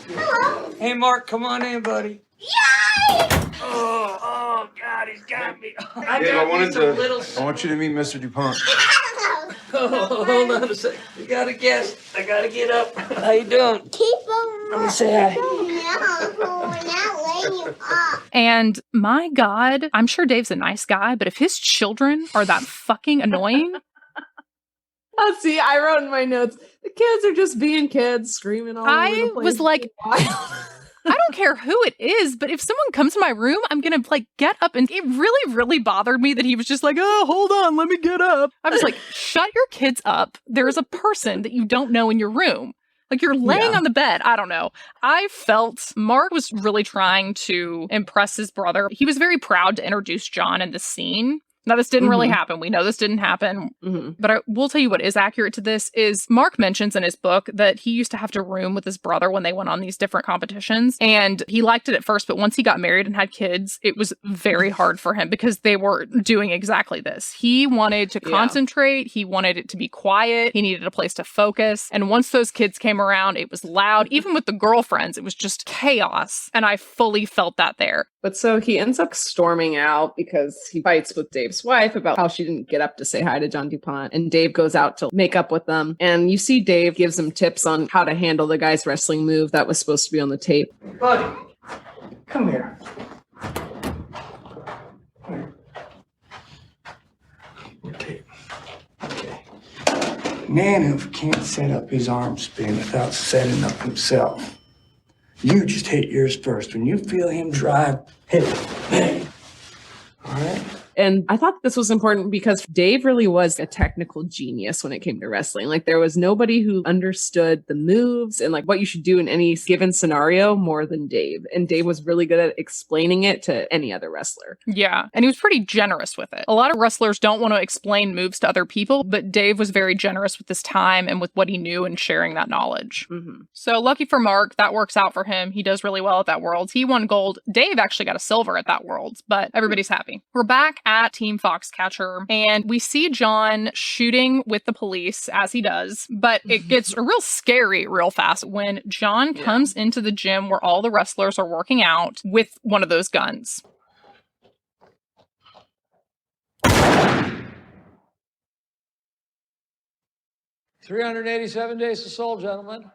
Speaker 14: Hello.
Speaker 15: Hey, Mark, come on in, buddy.
Speaker 14: Yay!
Speaker 15: Oh, God, he's got me.
Speaker 7: I want you to meet Mr. DuPont.
Speaker 15: Oh, hold on a sec. You got a guest. I gotta get up. How you doing?
Speaker 14: Keep on.
Speaker 15: Let me say hi.
Speaker 1: And my God, I'm sure Dave's a nice guy, but if his children are that fucking annoying.
Speaker 2: Oh, see, I wrote in my notes, the kids are just being kids, screaming all over the place.
Speaker 1: I was like, I don't care who it is, but if someone comes to my room, I'm going to like get up. And it really, really bothered me that he was just like, oh, hold on, let me get up. I was like, shut your kids up. There's a person that you don't know in your room. Like you're laying on the bed. I don't know. I felt Mark was really trying to impress his brother. He was very proud to introduce John in the scene. Now, this didn't really happen. We know this didn't happen. But I will tell you what is accurate to this is Mark mentions in his book that he used to have to room with his brother when they went on these different competitions. And he liked it at first, but once he got married and had kids, it was very hard for him because they were doing exactly this. He wanted to concentrate. He wanted it to be quiet. He needed a place to focus. And once those kids came around, it was loud. Even with the girlfriends, it was just chaos. And I fully felt that there.
Speaker 2: But so he ends up storming out because he fights with Dave's wife about how she didn't get up to say hi to John DuPont. And Dave goes out to make up with them. And you see Dave gives him tips on how to handle the guy's wrestling move that was supposed to be on the tape.
Speaker 10: Buddy, come here. Okay. Nanook can't set up his arm spin without setting up himself. You just hit yours first. When you feel him drive, hit it. Bang. All right?
Speaker 2: And I thought this was important because Dave really was a technical genius when it came to wrestling. Like there was nobody who understood the moves and like what you should do in any given scenario more than Dave. And Dave was really good at explaining it to any other wrestler.
Speaker 1: Yeah. And he was pretty generous with it. A lot of wrestlers don't want to explain moves to other people, but Dave was very generous with his time and with what he knew and sharing that knowledge. So lucky for Mark, that works out for him. He does really well at that Worlds. He won gold. Dave actually got a silver at that Worlds, but everybody's happy. We're back at Team Foxcatcher, and we see John shooting with the police as he does, but it gets real scary real fast when John comes into the gym where all the wrestlers are working out with one of those guns.
Speaker 3: "387 days to Seoul, gentlemen.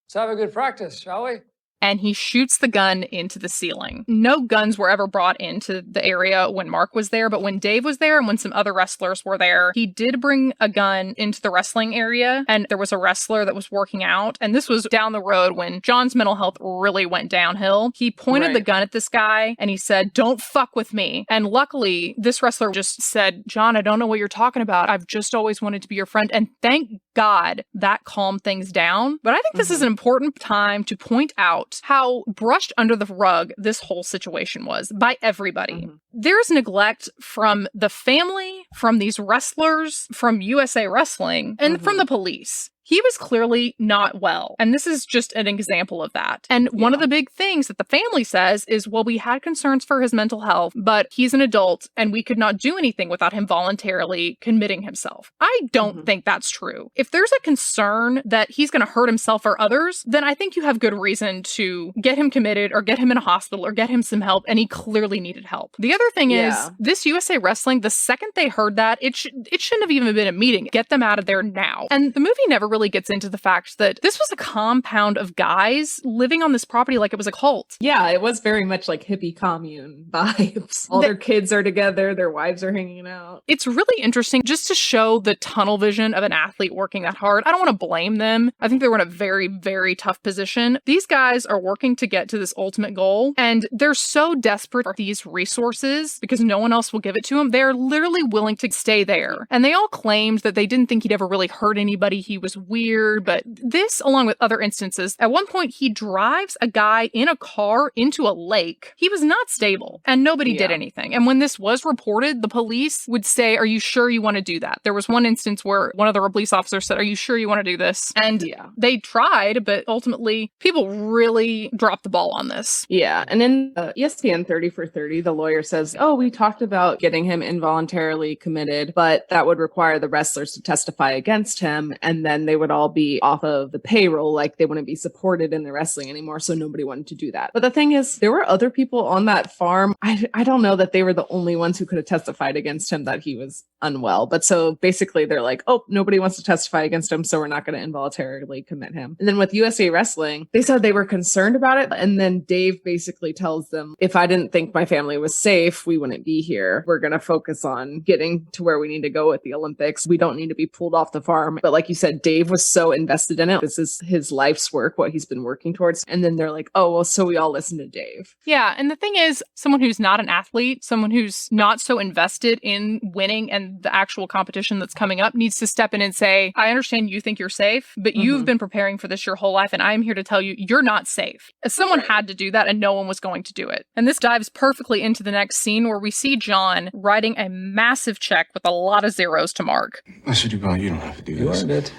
Speaker 3: Let's have a good practice, shall we?"
Speaker 1: And he shoots the gun into the ceiling. No guns were ever brought into the area when Mark was there, but when Dave was there and when some other wrestlers were there, he did bring a gun into the wrestling area, and there was a wrestler that was working out, and this was down the road when John's mental health really went downhill. He pointed the gun at this guy, and he said, "Don't fuck with me." And luckily, this wrestler just said, "John, I don't know what you're talking about. I've just always wanted to be your friend." And thank God that calmed things down. But I think this is an important time to point out how brushed under the rug this whole situation was by everybody. There's neglect from the family, from these wrestlers, from USA Wrestling, and from the police. He was clearly not well. And this is just an example of that. And one of the big things that the family says is, well, we had concerns for his mental health, but he's an adult and we could not do anything without him voluntarily committing himself. I don't think that's true. If there's a concern that he's going to hurt himself or others, then I think you have good reason to get him committed or get him in a hospital or get him some help. And he clearly needed help. The other thing is this USA Wrestling, the second they heard that, it shouldn't have even been a meeting. Get them out of there now. And the movie never really gets into the fact that this was a compound of guys living on this property like it was a cult.
Speaker 2: Yeah, it was very much like hippie commune vibes. All their kids are together, their wives are hanging out.
Speaker 1: It's really interesting just to show the tunnel vision of an athlete working that hard. I don't want to blame them. I think they were in a very, very tough position. These guys are working to get to this ultimate goal, and they're so desperate for these resources because no one else will give it to them. They're literally willing to stay there. And they all claimed that they didn't think he'd ever really hurt anybody. He was weird, but this, along with other instances, at one point he drives a guy in a car into a lake. He was not stable, and nobody did anything. And when this was reported, the police would say, "Are you sure you want to do that?" There was one instance where one of the police officers said, "Are you sure you want to do this?" And they tried, but ultimately people really dropped the ball on this.
Speaker 2: Yeah, and in ESPN 30 for 30, the lawyer says, "Oh, we talked about getting him involuntarily committed, but that would require the wrestlers to testify against him, and then they they would all be off of the payroll, like they wouldn't be supported in the wrestling anymore. So nobody wanted to do that. But the thing is, there were other people on that farm. I don't know that they were the only ones who could have testified against him that he was unwell. But so basically they're like, oh, nobody wants to testify against him, so we're not going to involuntarily commit him. And then with USA Wrestling, they said they were concerned about it. And then Dave basically tells them, if I didn't think my family was safe, we wouldn't be here. We're going to focus on getting to where we need to go with the Olympics. We don't need to be pulled off the farm. But like you said, Dave was so invested in it. This is his life's work, what he's been working towards. And then they're like, oh, well, so we all listen to Dave.
Speaker 1: Yeah. And the thing is, someone who's not an athlete, someone who's not so invested in winning and the actual competition that's coming up needs to step in and say, I understand you think you're safe, but you've been preparing for this your whole life. And I'm here to tell you, you're not safe. Someone had to do that and no one was going to do it. And this dives perfectly into the next scene where we see John writing a massive check with a lot of zeros to Mark.
Speaker 7: Mr. Dupont, you don't have to do this.
Speaker 3: You earned it.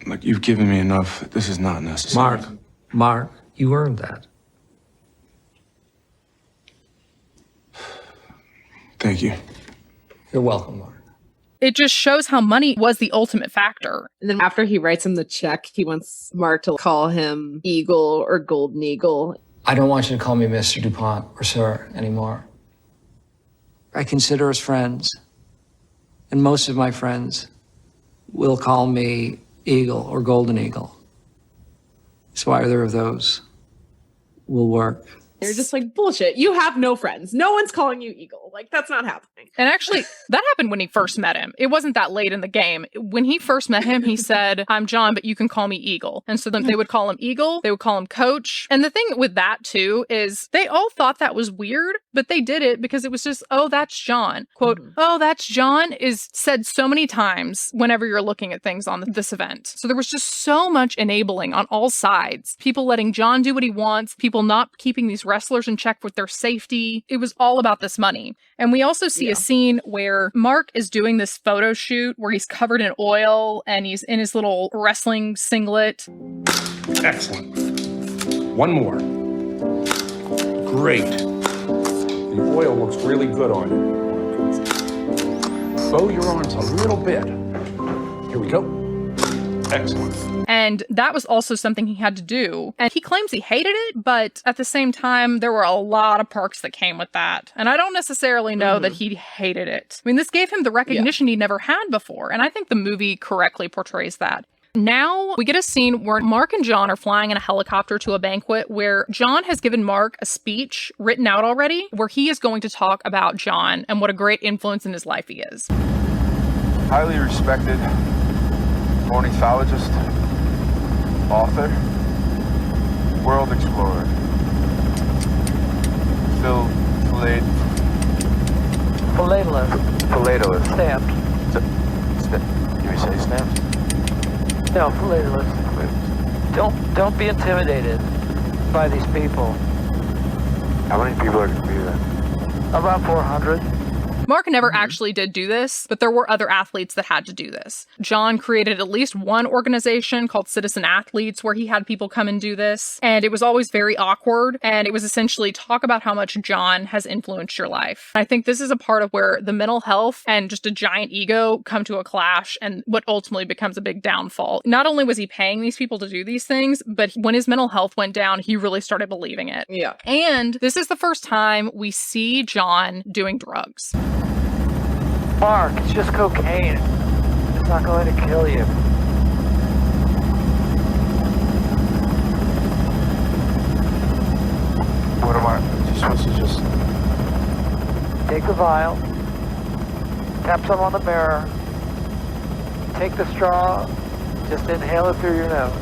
Speaker 7: Look, you've given me enough. This is not necessary.
Speaker 3: Mark, you earned that.
Speaker 7: Thank you.
Speaker 3: You're welcome, Mark.
Speaker 1: It just shows how money was the ultimate factor.
Speaker 2: And then after he writes him the check, he wants Mark to call him Eagle or Golden Eagle.
Speaker 3: I don't want you to call me Mr. Dupont or Sir anymore. I consider us friends, and most of my friends will call me Eagle or Golden Eagle. So either of those will work.
Speaker 2: They're just like, bullshit. You have no friends. No one's calling you Eagle. Like, that's not happening.
Speaker 1: And actually, that happened when he first met him. It wasn't that late in the game. When he first met him, he said, I'm John, but you can call me Eagle. And so then they would call him Eagle. They would call him Coach. And the thing with that, too, is they all thought that was weird, but they did it because it was just, oh, that's John. Quote, oh, that's John is said so many times whenever you're looking at things on this event. So there was just so much enabling on all sides. People letting John do what he wants. People not keeping these wrestlers in check with their safety. It was all about this money. And we also see a scene where Mark is doing this photo shoot where he's covered in oil and he's in his little wrestling singlet.
Speaker 12: Excellent. One more. Great. The oil looks really good on you. Bow your arms a little bit. Here we go. Excellent.
Speaker 1: And that was also something he had to do. And he claims he hated it, but at the same time, there were a lot of perks that came with that. And I don't necessarily know that he hated it. I mean, this gave him the recognition he never had before. And I think the movie correctly portrays that. Now we get a scene where Mark and John are flying in a helicopter to a banquet where John has given Mark a speech written out already where he is going to talk about John and what a great influence in his life he is.
Speaker 7: Highly respected ornithologist, author, world explorer, philatelist.
Speaker 3: Stamped.
Speaker 7: You say stamped?
Speaker 3: No, philatelist. Don't be intimidated by these people.
Speaker 7: How many people are going to be there?
Speaker 3: About 400.
Speaker 1: Mark never actually did do this, but there were other athletes that had to do this. John created at least one organization called Citizen Athletes where he had people come and do this. And it was always very awkward. And it was essentially talk about how much John has influenced your life. I think this is a part of where the mental health and just a giant ego come to a clash and what ultimately becomes a big downfall. Not only was he paying these people to do these things, but when his mental health went down, he really started believing it.
Speaker 2: Yeah.
Speaker 1: And this is the first time we see John doing drugs.
Speaker 3: Mark, it's just cocaine. It's not going to kill you.
Speaker 7: What am I supposed to just...
Speaker 3: Take the vial, tap some on the mirror, take the straw, just inhale it through your nose.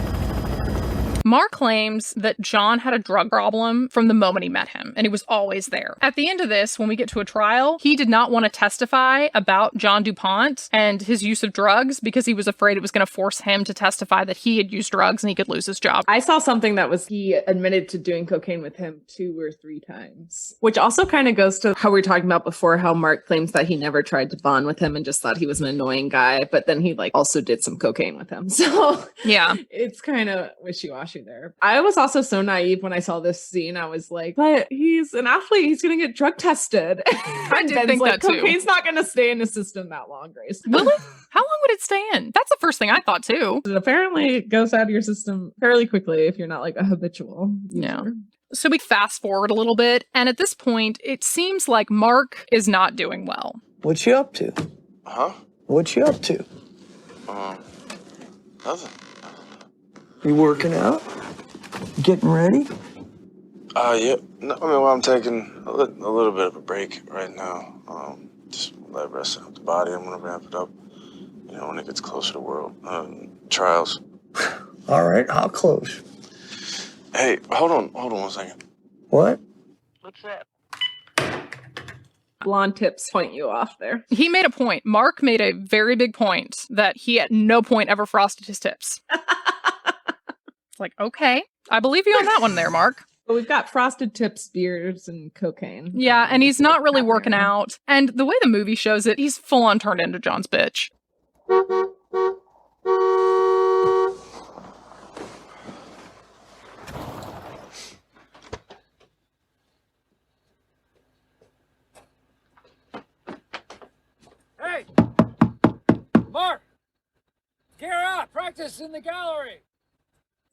Speaker 1: Mark claims that John had a drug problem from the moment he met him, and he was always there. At the end of this, when we get to a trial, he did not want to testify about John Dupont and his use of drugs because he was afraid it was going to force him to testify that he had used drugs and he could lose his job.
Speaker 2: I saw something that was he admitted to doing cocaine with him 2 or 3 times, which also kind of goes to how we were talking about before, how Mark claims that he never tried to bond with him and just thought he was an annoying guy, but then he also did some cocaine with him. So
Speaker 1: yeah,
Speaker 2: it's kind of wishy-washy you there. I was also so naive when I saw this scene. I was like, but he's an athlete. He's going to get drug tested.
Speaker 1: I did think that too.
Speaker 2: Cocaine's not going to stay in the system that long, Grace.
Speaker 1: Really? How long would it stay in? That's the first thing I thought too.
Speaker 2: It apparently goes out of your system fairly quickly if you're not like a habitual user.
Speaker 1: Yeah. So we fast forward a little bit, and at this point, it seems like Mark is not doing well.
Speaker 16: What you up to?
Speaker 7: Huh?
Speaker 16: What you up to?
Speaker 7: Nothing.
Speaker 16: You working out? Getting ready?
Speaker 7: Yeah. No, I mean, well, I'm taking a little bit of a break right now. Just let rest out the body. I'm gonna ramp it up, you know, when it gets closer to world trials.
Speaker 16: All right, how close?
Speaker 7: Hey, hold on 1 second.
Speaker 16: What?
Speaker 8: What's that?
Speaker 2: Blonde tips point you off there.
Speaker 1: He made a point. Mark made a very big point that he at no point ever frosted his tips. It's like, okay, I believe you on that one there, Mark.
Speaker 2: But we've got frosted tips, beers, and cocaine.
Speaker 1: Yeah, and he's not really working out. And the way the movie shows it, he's full on turned into John's bitch.
Speaker 15: Hey! Mark! Gear up! Practice in the gallery!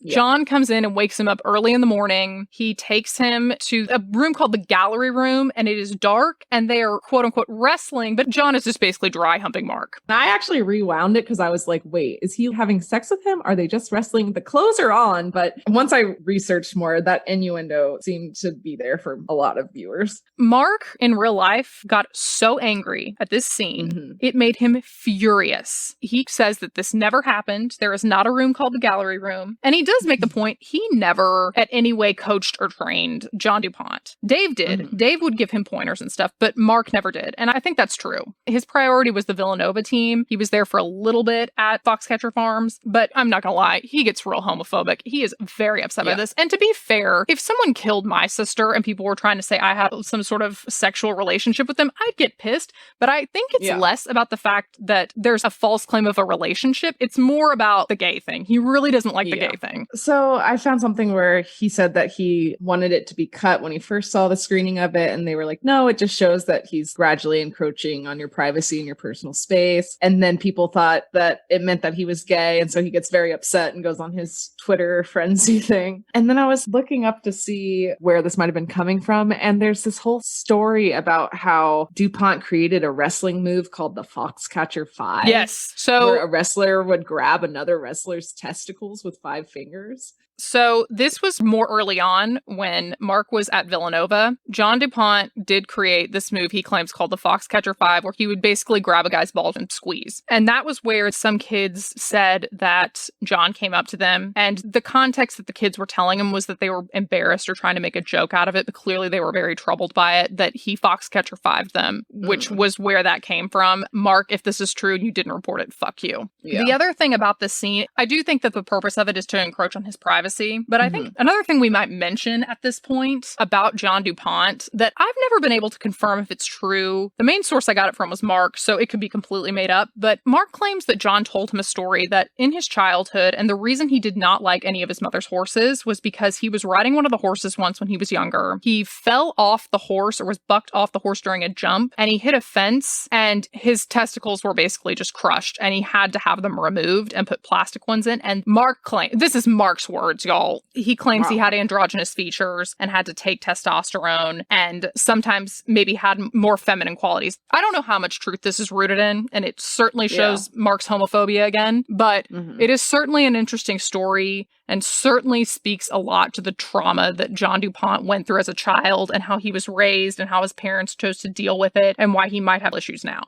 Speaker 1: John comes in and wakes him up early in the morning. He takes him to a room called the gallery room, and it is dark, and they are quote-unquote wrestling, but John is just basically dry humping Mark.
Speaker 2: I actually rewound it because I was like, wait, is he having sex with him? Are they just wrestling? The clothes are on, but once I researched more, that innuendo seemed to be there for a lot of viewers.
Speaker 1: Mark, in real life, got so angry at this scene, it made him furious. He says that this never happened. There is not a room called the gallery room, and he does make the point he never at any way coached or trained John Dupont. Dave did. Dave would give him pointers and stuff, but Mark never did. And I think that's true. His priority was the Villanova team. He was there for a little bit at Foxcatcher Farms, but I'm not gonna lie, he gets real homophobic. He is very upset by this. And to be fair, if someone killed my sister and people were trying to say I had some sort of sexual relationship with them, I'd get pissed. But I think it's less about the fact that there's a false claim of a relationship. It's more about the gay thing. He really doesn't like the gay thing.
Speaker 2: So I found something where he said that he wanted it to be cut when he first saw the screening of it. And they were like, no, it just shows that he's gradually encroaching on your privacy and your personal space. And then people thought that it meant that he was gay. And so he gets very upset and goes on his Twitter frenzy thing. And then I was looking up to see where this might have been coming from. And there's this whole story about how DuPont created a wrestling move called the Foxcatcher 5.
Speaker 1: Yes. So
Speaker 2: where a wrestler would grab another wrestler's testicles with 5 fingers.
Speaker 1: So this was more early on when Mark was at Villanova. John Dupont did create this move he claims called the Foxcatcher 5, where he would basically grab a guy's balls and squeeze. And that was where some kids said that John came up to them. And the context that the kids were telling him was that they were embarrassed or trying to make a joke out of it, but clearly they were very troubled by it, that he Foxcatcher 5'd them, which was where that came from. Mark, if this is true and you didn't report it, fuck you. Yeah. The other thing about this scene, I do think that the purpose of it is to encroach on his privacy. But I think another thing we might mention at this point about John Dupont that I've never been able to confirm if it's true. The main source I got it from was Mark, so it could be completely made up. But Mark claims that John told him a story that in his childhood, and the reason he did not like any of his mother's horses was because he was riding one of the horses once when he was younger. He fell off the horse or was bucked off the horse during a jump, and he hit a fence, and his testicles were basically just crushed, and he had to have them removed and put plastic ones in. And Mark claimed, this is Mark's words, y'all. He claims he had androgynous features and had to take testosterone and sometimes maybe had more feminine qualities. I don't know how much truth this is rooted in, and it certainly shows Mark's homophobia again, but it is certainly an interesting story and certainly speaks a lot to the trauma that John Dupont went through as a child and how he was raised and how his parents chose to deal with it and why he might have issues now.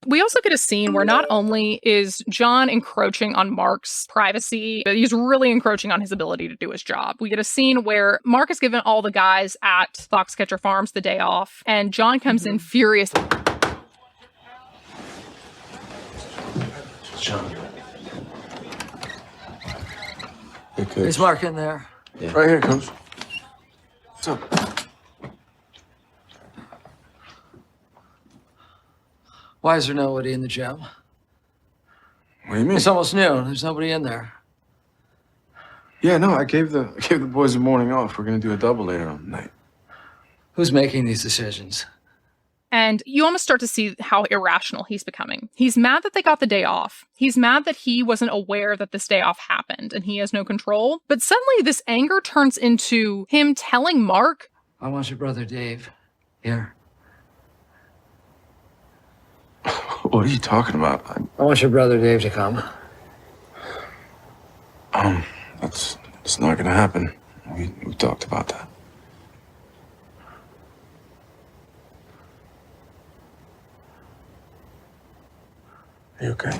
Speaker 1: We also get a scene where not only is John encroaching on Mark's privacy, but he's really encroaching on his ability to do his job. We get a scene where Mark has given all the guys at Foxcatcher Farms the day off, and John comes in furious.
Speaker 7: John.
Speaker 3: Is Mark in there?
Speaker 7: Yeah. Right here, Coach. What's up?
Speaker 3: Why is there nobody in the gym?
Speaker 7: What do you mean?
Speaker 3: It's almost noon. There's nobody in there.
Speaker 7: Yeah, no, I gave the boys the morning off. We're gonna do a double later on tonight.
Speaker 3: Who's making these decisions?
Speaker 1: And you almost start to see how irrational he's becoming. He's mad that they got the day off. He's mad that he wasn't aware that this day off happened and he has no control. But suddenly this anger turns into him telling Mark,
Speaker 3: I want your brother Dave here.
Speaker 7: What are you talking about?
Speaker 3: I want your brother Dave to come.
Speaker 7: It's not gonna happen. We talked about that. Are you okay?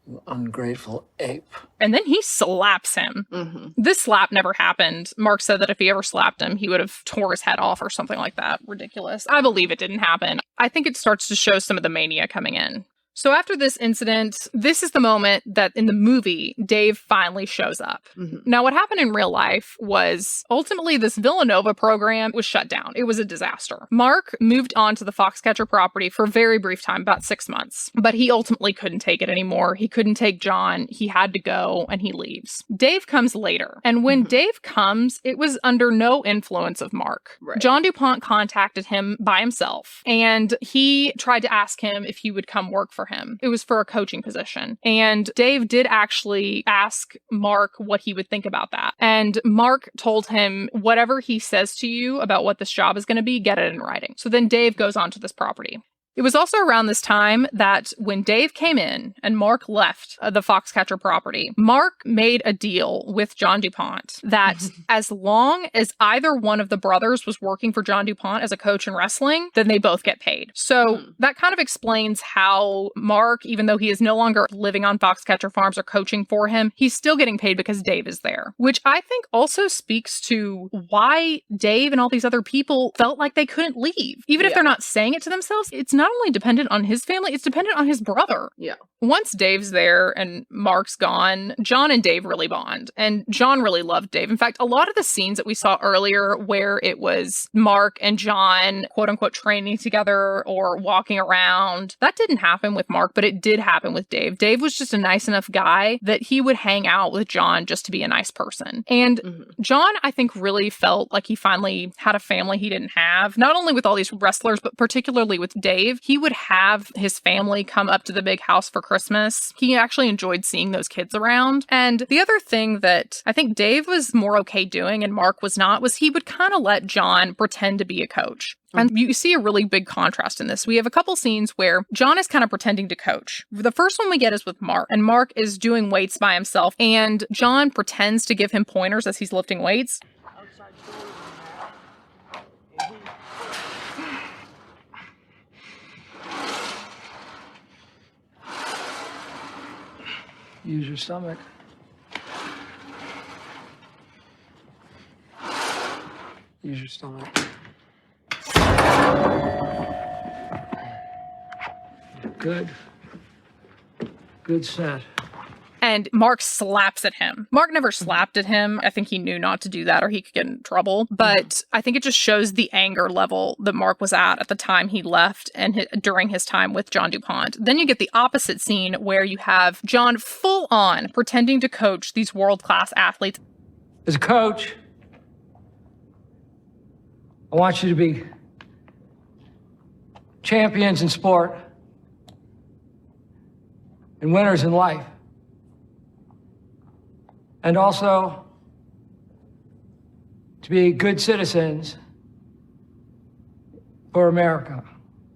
Speaker 3: You ungrateful ape.
Speaker 1: and then he slaps him. This slap never happened. Mark said that if he ever slapped him, he would have tore his head off or something like that. Ridiculous. I believe it didn't happen. I think it starts to show some of the mania coming in. So after this incident, this is the moment that in the movie, Dave finally shows up. Now, what happened in real life was ultimately this Villanova program was shut down. It was a disaster. Mark moved on to the Foxcatcher property for a very brief time, about 6 months, but he ultimately couldn't take it anymore. He couldn't take John. He had to go and he leaves. Dave comes later. And when Dave comes, it was under no influence of Mark. John DuPont contacted him by himself and he tried to ask him if he would come work for him. It was for a coaching position. And Dave did actually ask Mark what he would think about that. And Mark told him, whatever he says to you about what this job is going to be, get it in writing. So then Dave goes on to this property. It was also around this time that when Dave came in and Mark left the Foxcatcher property, Mark made a deal with John DuPont that as long as either one of the brothers was working for John DuPont as a coach in wrestling, then they both get paid. So that kind of explains how Mark, even though he is no longer living on Foxcatcher Farms or coaching for him, he's still getting paid because Dave is there, which I think also speaks to why Dave and all these other people felt like they couldn't leave. Even if they're not saying it to themselves, it's not only dependent on his family, it's dependent on his brother. Once Dave's there and Mark's gone, John and Dave really bond. And John really loved Dave. In fact, a lot of the scenes that we saw earlier where it was Mark and John, quote unquote, training together or walking around, that didn't happen with Mark, but it did happen with Dave. Dave was just a nice enough guy that he would hang out with John just to be a nice person. And John, I think, really felt like he finally had a family he didn't have, not only with all these wrestlers, but particularly with Dave. He would have his family come up to the big house for Christmas. He actually enjoyed seeing those kids around. And the other thing that I think Dave was more okay doing and Mark was not, was he would kind of let John pretend to be a coach. And you see a really big contrast in this. We have a couple scenes where John is kind of pretending to coach. The first one we get is with Mark, and Mark is doing weights by himself, and John pretends to give him pointers as he's lifting weights.
Speaker 3: Use your stomach. Use your stomach. Good. Good set.
Speaker 1: And Mark slaps at him. Mark never slapped at him. I think he knew not to do that or he could get in trouble. But I think it just shows the anger level that Mark was at the time he left and during his time with John DuPont. Then you get the opposite scene where you have John full on pretending to coach these world-class athletes.
Speaker 3: As a coach, I want you to be champions in sport and winners in life. And also to be good citizens for America.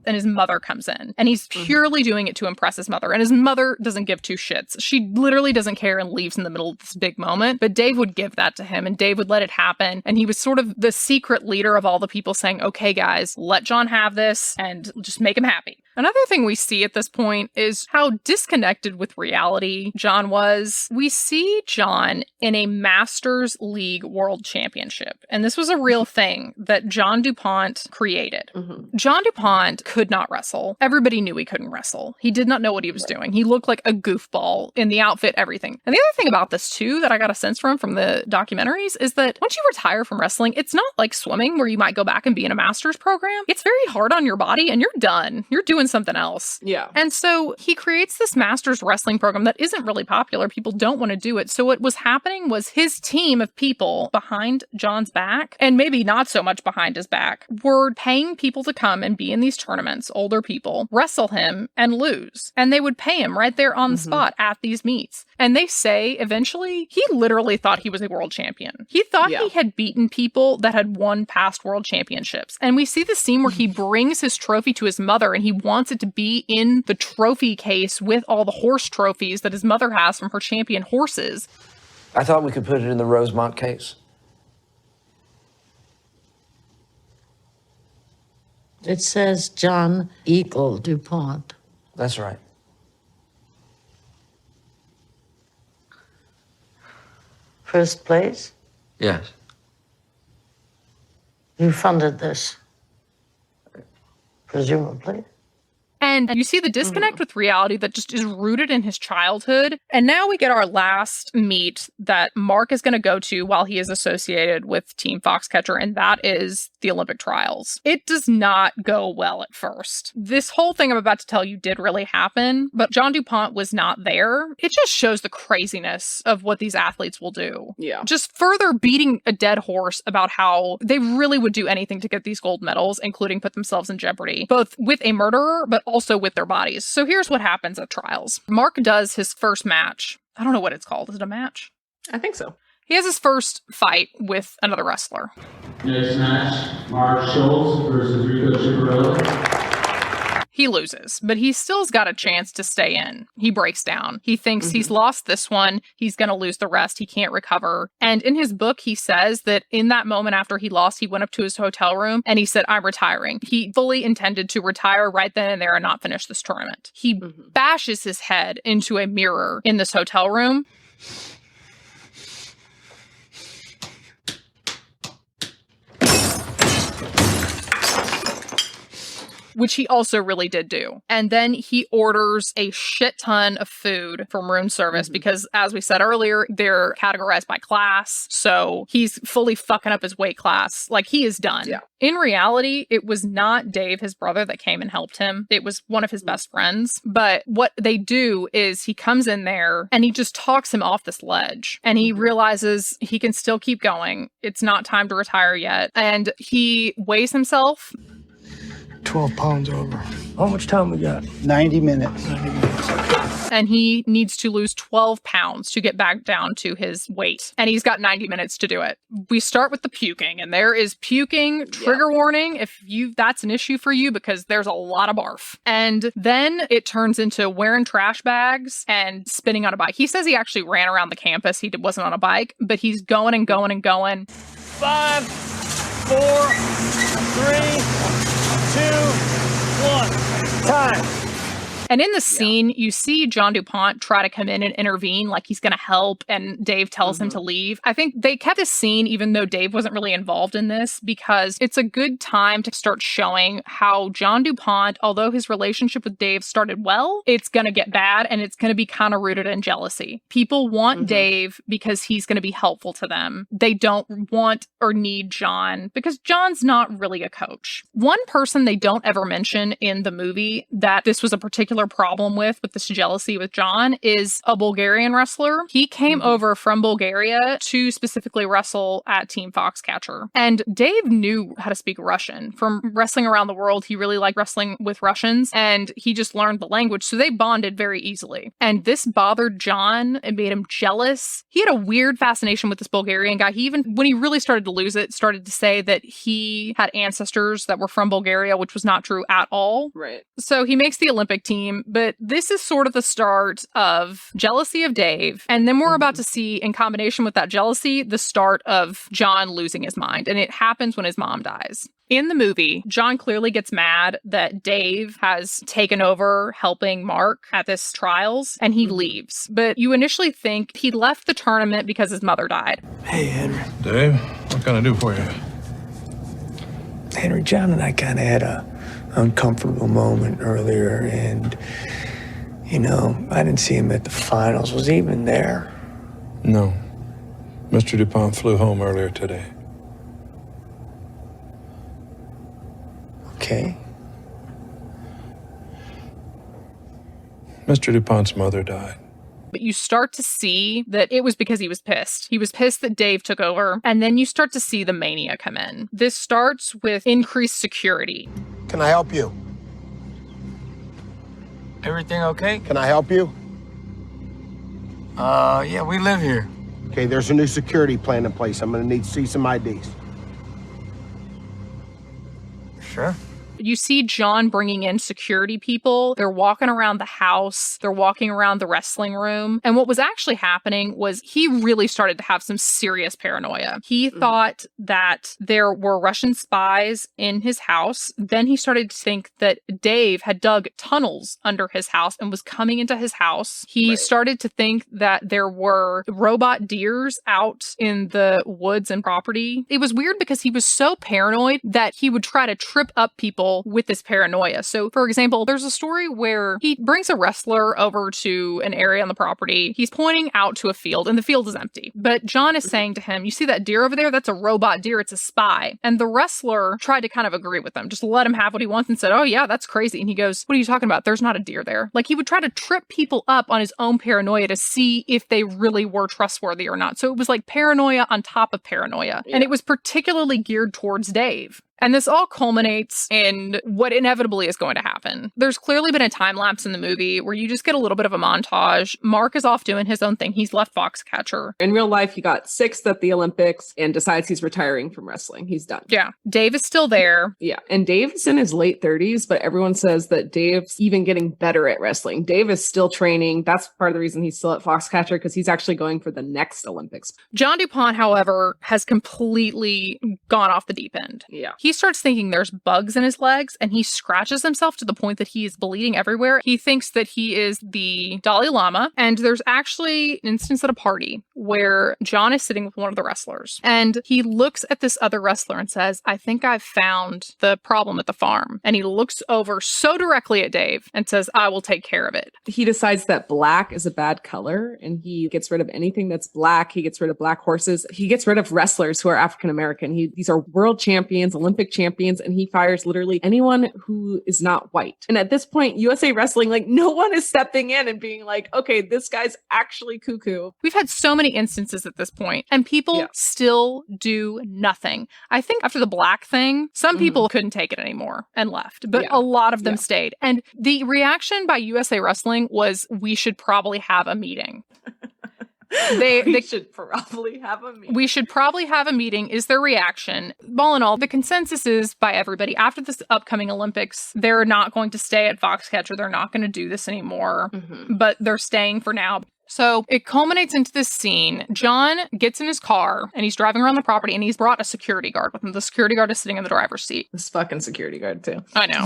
Speaker 1: And his mother comes in and he's purely doing it to impress his mother. And his mother doesn't give two shits. She literally doesn't care and leaves in the middle of this big moment. But Dave would give that to him and Dave would let it happen. And he was sort of the secret leader of all the people saying, okay, guys, let John have this and just make him happy. Another thing we see at this point is how disconnected with reality John was. We see John in a Masters League World Championship. And this was a real thing that John DuPont created. John DuPont could not wrestle. Everybody knew he couldn't wrestle. He did not know what he was doing. He looked like a goofball in the outfit, everything. And the other thing about this too that I got a sense from the documentaries is that once you retire from wrestling, it's not like swimming where you might go back and be in a master's program. It's very hard on your body and you're done. You're doing doing something else.
Speaker 2: Yeah.
Speaker 1: And so he creates this master's wrestling program that isn't really popular. People don't want to do it. So what was happening was his team of people behind John's back, and maybe not so much behind his back, were paying people to come and be in these tournaments, older people, wrestle him and lose. And they would pay him right there on the spot at these meets. And they say eventually he literally thought he was a world champion. He thought he had beaten people that had won past world championships. And we see the scene where he brings his trophy to his mother and he wants it to be in the trophy case with all the horse trophies that his mother has from her champion horses.
Speaker 3: I thought we could put it in the Rosemont case.
Speaker 8: It says John Eagle DuPont.
Speaker 3: That's right.
Speaker 8: First place?
Speaker 3: Yes.
Speaker 8: You funded this, presumably.
Speaker 1: And you see the disconnect with reality that just is rooted in his childhood. And now we get our last meet that Mark is going to go to while he is associated with Team Foxcatcher, and that is the Olympic trials. It does not go well at first. This whole thing I'm about to tell you did really happen, but John DuPont was not there. It just shows the craziness of what these athletes will do.
Speaker 2: Yeah.
Speaker 1: Just further beating a dead horse about how they really would do anything to get these gold medals, including put themselves in jeopardy, both with a murderer, but also with their bodies. So here's what happens at trials. Mark does his first match. I don't know what it's called. Is it a match?
Speaker 2: I think so.
Speaker 1: He has his first fight with another wrestler.
Speaker 17: Next match, Mark Schultz versus Rico Ciparelli.
Speaker 1: He loses, but he still's got a chance to stay in. He breaks down. He thinks he's lost this one. He's going to lose the rest. He can't recover. And in his book, he says that in that moment after he lost, he went up to his hotel room and he said, I'm retiring. He fully intended to retire right then and there and not finish this tournament. He bashes his head into a mirror in this hotel room. Which he also really did do. And then he orders a shit ton of food from room service because, as we said earlier, they're categorized by class. So he's fully fucking up his weight class. Like, he is done. Yeah. In reality, it was not Dave, his brother, that came and helped him. It was one of his best friends. But what they do is he comes in there and he just talks him off this ledge. And he realizes he can still keep going. It's not time to retire yet. And he weighs himself.
Speaker 16: 12 pounds over. How much time we got? 90 minutes. 90 minutes.
Speaker 1: And he needs to lose 12 pounds to get back down to his weight. And he's got 90 minutes to do it. We start with the puking, and there is puking. Trigger warning if that's an issue for you, because there's a lot of barf. And then it turns into wearing trash bags and spinning on a bike. He says he actually ran around the campus. He wasn't on a bike, but he's going and going and going.
Speaker 18: 5, 4, 3, 2, 1. Time.
Speaker 1: And in the scene, you see John DuPont try to come in and intervene, like he's going to help, and Dave tells him to leave. I think they kept this scene, even though Dave wasn't really involved in this, because it's a good time to start showing how John DuPont, although his relationship with Dave started well, it's going to get bad, and it's going to be kind of rooted in jealousy. People want Dave because he's going to be helpful to them. They don't want or need John because John's not really a coach. One person they don't ever mention in the movie that this was a particular problem with this jealousy with John is a Bulgarian wrestler. He came over from Bulgaria to specifically wrestle at Team Foxcatcher. And Dave knew how to speak Russian. From wrestling around the world, he really liked wrestling with Russians, and he just learned the language, so they bonded very easily. And this bothered John and made him jealous. He had a weird fascination with this Bulgarian guy. He even, when he really started to lose it, started to say that he had ancestors that were from Bulgaria, which was not true at all.
Speaker 2: Right.
Speaker 1: So he makes the Olympic team, but this is sort of the start of jealousy of Dave. And then we're about to see, in combination with that jealousy, the start of John losing his mind. And it happens when his mom dies. In the movie, John clearly gets mad that Dave has taken over helping Mark at this trials, and he leaves. But you initially think he left the tournament because his mother died.
Speaker 16: Hey, Henry.
Speaker 6: Dave, what can I do for you?
Speaker 16: Henry, John and I kind of had a uncomfortable moment earlier, and, you know, I didn't see him at the finals. Was he even there?
Speaker 6: No. Mr. DuPont flew home earlier today.
Speaker 16: Okay.
Speaker 6: Mr. DuPont's mother died.
Speaker 1: But you start to see that it was because he was pissed. He was pissed that Dave took over. And then you start to see the mania come in. This starts with increased security.
Speaker 19: Can I help you?
Speaker 15: Everything okay?
Speaker 19: Can I help you?
Speaker 15: Yeah, we live here.
Speaker 19: Okay, there's a new security plan in place. I'm gonna need to see some IDs.
Speaker 15: Sure.
Speaker 1: You see John bringing in security people. They're walking around the house. They're walking around the wrestling room. And what was actually happening was he really started to have some serious paranoia. He thought that there were Russian spies in his house. Then he started to think that Dave had dug tunnels under his house and was coming into his house. He started to think that there were robot deers out in the woods and property. It was weird because he was so paranoid that he would try to trip up people with this paranoia. So, for example, there's a story where he brings a wrestler over to an area on the property. He's pointing out to a field, and the field is empty. But John is saying to him, you see that deer over there? That's a robot deer. It's a spy. And the wrestler tried to kind of agree with him, just let him have what he wants, and said, oh yeah, that's crazy. And he goes, what are you talking about? There's not a deer there. Like, he would try to trip people up on his own paranoia to see if they really were trustworthy or not. So it was like paranoia on top of paranoia. Yeah. And it was particularly geared towards Dave. And this all culminates in what inevitably is going to happen. There's clearly been a time lapse in the movie where you just get a little bit of a montage. Mark is off doing his own thing. He's left Foxcatcher.
Speaker 2: In real life, he got sixth at the Olympics and decides he's retiring from wrestling. He's done.
Speaker 1: Yeah. Dave is still there.
Speaker 2: Yeah. And Dave's in his late 30s, but everyone says that Dave's even getting better at wrestling. Dave is still training. That's part of the reason he's still at Foxcatcher, because he's actually going for the next Olympics.
Speaker 1: John DuPont, however, has completely gone off the deep end.
Speaker 2: Yeah.
Speaker 1: He starts thinking there's bugs in his legs, and he scratches himself to the point that he is bleeding everywhere. He thinks that he is the Dalai Lama, and there's actually an instance at a party where John is sitting with one of the wrestlers, and he looks at this other wrestler and says, I think I've found the problem at the farm. And he looks over so directly at Dave and says, I will take care of it.
Speaker 2: He decides that black is a bad color, and he gets rid of anything that's black. He gets rid of black horses. He gets rid of wrestlers who are African-American. These are world champions, Olympic champions, and he fires literally anyone who is not white. And at this point, USA Wrestling, like, no one is stepping in and being like, okay, this guy's actually cuckoo.
Speaker 1: We've had so many instances at this point, and people still do nothing. I think after the black thing, some people couldn't take it anymore and left, but a lot of them stayed. And the reaction by USA Wrestling was, we should probably have a meeting.
Speaker 2: We should probably have a meeting.
Speaker 1: We should probably have a meeting is their reaction. All in all, the consensus is by everybody, after this upcoming Olympics, they're not going to stay at Foxcatcher. They're not going to do this anymore, but they're staying for now. So it culminates into this scene. John gets in his car and he's driving around the property, and he's brought a security guard with him. The security guard is sitting in the driver's seat.
Speaker 2: This fucking security guard too.
Speaker 1: I know.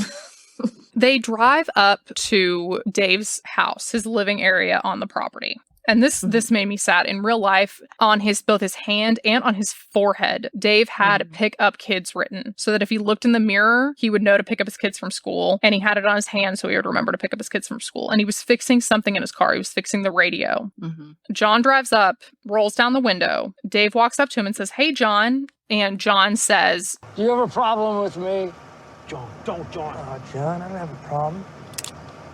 Speaker 1: They drive up to Dave's house, his living area on the property. And this made me sad. In real life, on both his hand and on his forehead, Dave had pick up kids written, so that if he looked in the mirror, he would know to pick up his kids from school. And he had it on his hand so he would remember to pick up his kids from school. And he was fixing something in his car. He was fixing the radio. John drives up, rolls down the window. Dave walks up to him and says, hey, John. And John says,
Speaker 15: Do you have a problem with me?
Speaker 10: John, don't, John.
Speaker 16: John, I don't have a problem.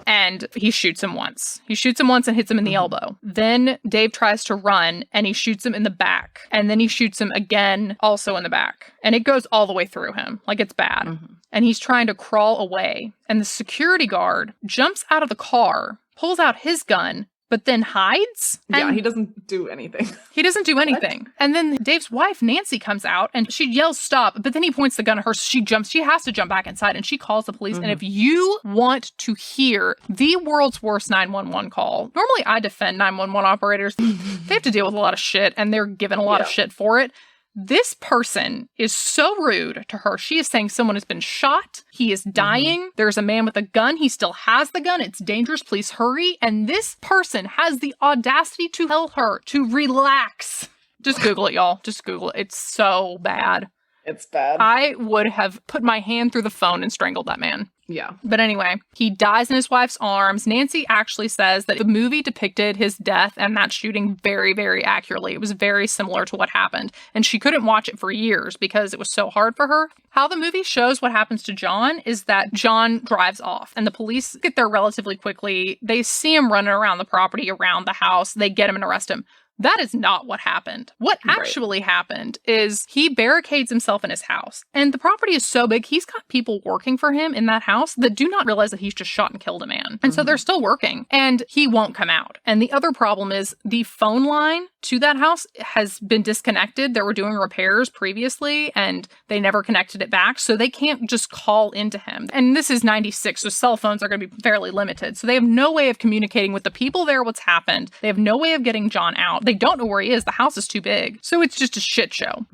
Speaker 1: And he shoots him once. He shoots him once and hits him in the elbow. Then Dave tries to run and he shoots him in the back. And then he shoots him again, also in the back. And it goes all the way through him. Like, it's bad. And he's trying to crawl away. And the security guard jumps out of the car, pulls out his gun, but then hides.
Speaker 2: Yeah, he doesn't do anything.
Speaker 1: He doesn't do anything. And then Dave's wife, Nancy, comes out and she yells, stop. But then he points the gun at her. So she jumps. She has to jump back inside and she calls the police. And if you want to hear the world's worst 911 call, normally I defend 911 operators. They have to deal with a lot of shit and they're given a lot of shit for it. This person is so rude to her. She is saying someone has been shot. He is dying. There's a man with a gun. He still has the gun. It's dangerous. Please hurry. And this person has the audacity to tell her to relax. Just Google it, y'all. Just Google it. It's so bad.
Speaker 2: It's bad.
Speaker 1: I would have put my hand through the phone and strangled that man.
Speaker 2: Yeah.
Speaker 1: But anyway, he dies in his wife's arms. Nancy actually says that the movie depicted his death and that shooting very, very accurately. It was very similar to what happened. And she couldn't watch it for years because it was so hard for her. How the movie shows what happens to John is that John drives off and the police get there relatively quickly. They see him running around the property, around the house. They get him and arrest him. That is not what happened. What actually happened is he barricades himself in his house. And the property is so big, he's got people working for him in that house that do not realize that he's just shot and killed a man. And so they're still working. And he won't come out. And the other problem is the phone line to that house has been disconnected. They were doing repairs previously and they never connected it back. So they can't just call into him. And this is 96, so cell phones are going to be fairly limited. So they have no way of communicating with the people there what's happened. They have no way of getting John out. They don't know where he is. The house is too big. So it's just a shit show.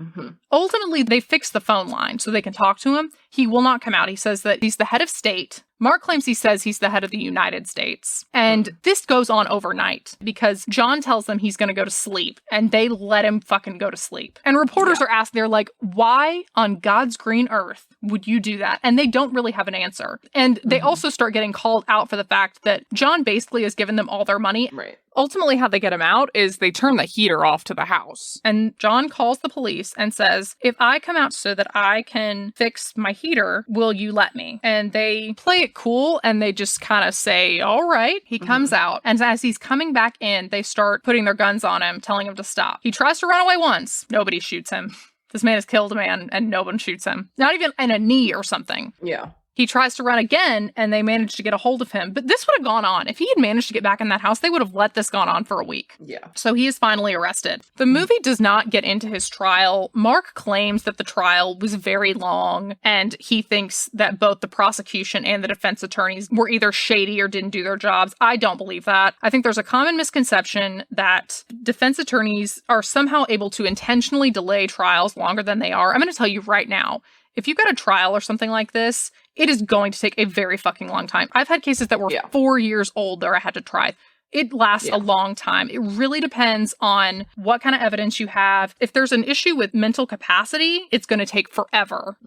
Speaker 1: Ultimately, they fix the phone line so they can talk to him. He will not come out. He says that he's the head of state. Mark claims he says he's the head of the United States. And this goes on overnight because John tells them he's going to go to sleep and they let him fucking go to sleep. And reporters are asked, they're like, why on God's green earth would you do that? And they don't really have an answer. And they also start getting called out for the fact that John basically has given them all their money.
Speaker 2: Right.
Speaker 1: Ultimately, how they get him out is they turn the heater off to the house. And John calls the police and says, if I come out so that I can fix my heater, will you let me? And they play it cool and they just kind of say, all right. He comes out. And as he's coming back in, they start putting their guns on him, telling him to stop. He tries to run away once. Nobody shoots him. This man has killed a man and no one shoots him. Not even in a knee or something.
Speaker 2: Yeah.
Speaker 1: He tries to run again, and they manage to get a hold of him. But this would have gone on. If he had managed to get back in that house, they would have let this gone on for a week.
Speaker 2: Yeah.
Speaker 1: So he is finally arrested. The movie does not get into his trial. Mark claims that the trial was very long, and he thinks that both the prosecution and the defense attorneys were either shady or didn't do their jobs. I don't believe that. I think there's a common misconception that defense attorneys are somehow able to intentionally delay trials longer than they are. I'm going to tell you right now, if you've got a trial or something like this, it is going to take a very fucking long time. I've had cases that were 4 years old that I had to try. It lasts a long time. It really depends on what kind of evidence you have. If there's an issue with mental capacity, it's going to take forever.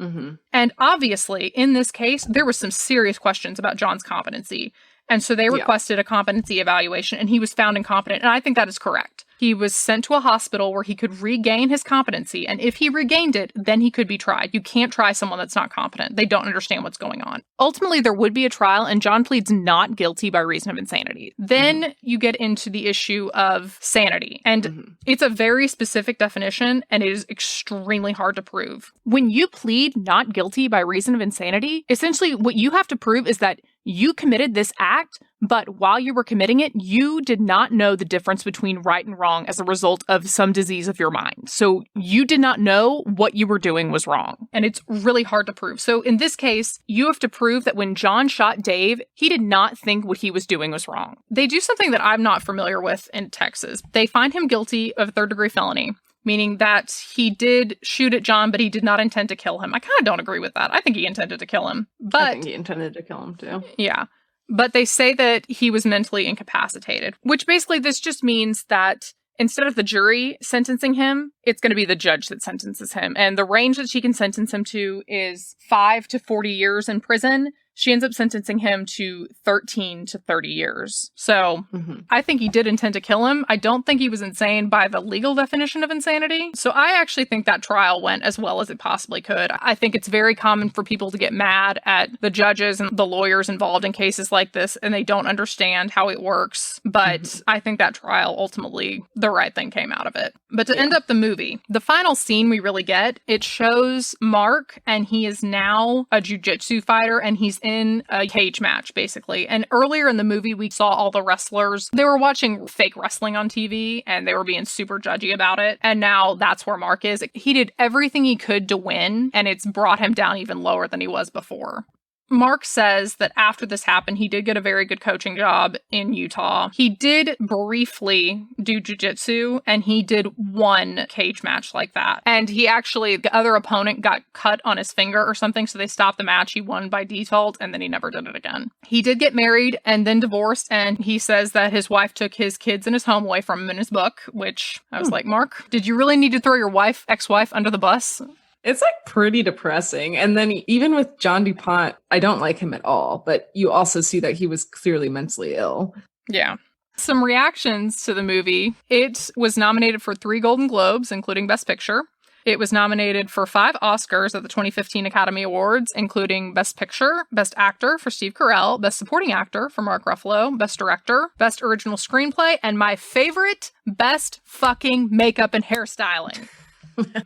Speaker 1: And obviously, in this case, there was some serious questions about John's competency. And so they requested a competency evaluation, and he was found incompetent. And I think that is correct. He was sent to a hospital where he could regain his competency. And if he regained it, then he could be tried. You can't try someone that's not competent. They don't understand what's going on. Ultimately, there would be a trial, and John pleads not guilty by reason of insanity. Then you get into the issue of sanity. And it's a very specific definition, and it is extremely hard to prove. When you plead not guilty by reason of insanity, essentially what you have to prove is that you committed this act, but while you were committing it, you did not know the difference between right and wrong as a result of some disease of your mind. So you did not know what you were doing was wrong. And it's really hard to prove. So in this case, you have to prove that when John shot Dave, he did not think what he was doing was wrong. They do something that I'm not familiar with in Texas. They find him guilty of third-degree felony, meaning that he did shoot at John, but he did not intend to kill him. I kind of don't agree with that. I think he intended to kill him. But
Speaker 2: I think he intended to kill him too.
Speaker 1: Yeah. But they say that he was mentally incapacitated, which basically this just means that instead of the jury sentencing him, it's going to be the judge that sentences him. And the range that she can sentence him to is 5 to 40 years in prison. She ends up sentencing him to 13 to 30 years. So I think he did intend to kill him. I don't think he was insane by the legal definition of insanity. So I actually think that trial went as well as it possibly could. I think it's very common for people to get mad at the judges and the lawyers involved in cases like this, and they don't understand how it works. But I think that trial, ultimately, the right thing came out of it. But to end up the movie, the final scene we really get, it shows Mark, and he is now a jiu-jitsu fighter, and he's in a cage match, basically. And earlier in the movie, we saw all the wrestlers. They were watching fake wrestling on TV, and they were being super judgy about it. And now that's where Mark is. He did everything he could to win, and it's brought him down even lower than he was before. Mark says that after this happened, he did get a very good coaching job in Utah. He did briefly do jiu-jitsu, and he did one cage match like that. And he actually, the other opponent got cut on his finger or something, so they stopped the match. He won by default, and then he never did it again. He did get married and then divorced, and he says that his wife took his kids and his home away from him in his book, which I was like, Mark, did you really need to throw your ex-wife under the bus?
Speaker 2: It's like pretty depressing. And then even with John DuPont, I don't like him at all, but you also see that he was clearly mentally ill.
Speaker 1: Yeah. Some reactions to the movie. It was nominated for 3 Golden Globes, including Best Picture. It was nominated for 5 Oscars at the 2015 Academy Awards, including Best Picture, Best Actor for Steve Carell, Best Supporting Actor for Mark Ruffalo, Best Director, Best Original Screenplay, and my favorite, Best fucking Makeup and Hairstyling.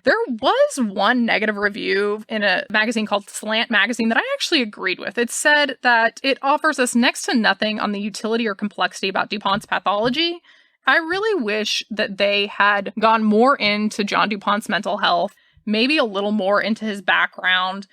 Speaker 1: There was one negative review in a magazine called Slant Magazine that I actually agreed with. It said that it offers us next to nothing on the utility or complexity about DuPont's pathology. I really wish that they had gone more into John DuPont's mental health, maybe a little more into his background.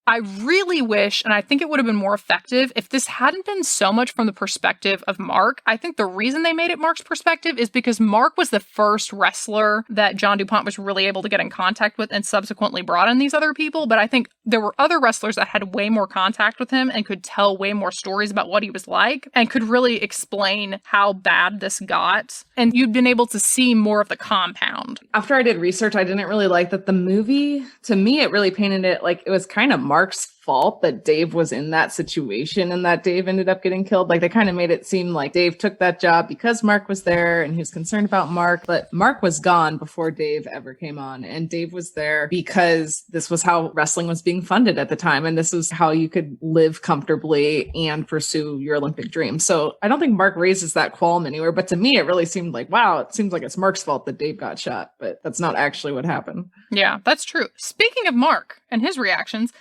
Speaker 1: I really wish, and I think it would have been more effective if this hadn't been so much from the perspective of Mark. I think the reason they made it Mark's perspective is because Mark was the first wrestler that John DuPont was really able to get in contact with and subsequently brought in these other people. But I think there were other wrestlers that had way more contact with him and could tell way more stories about what he was like and could really explain how bad this got. And you'd been able to see more of the compound.
Speaker 2: After I did research, I didn't really like that the movie, to me, it really painted it like it was kind of Mark's fault that Dave was in that situation and that Dave ended up getting killed. Like they kind of made it seem like Dave took that job because Mark was there and he was concerned about Mark, but Mark was gone before Dave ever came on. And Dave was there because this was how wrestling was being funded at the time. And this was how you could live comfortably and pursue your Olympic dream. So I don't think Mark raises that qualm anywhere, but to me, it really seemed like, wow, it seems like it's Mark's fault that Dave got shot, but that's not actually what happened.
Speaker 1: Yeah, that's true. Speaking of Mark and his reactions,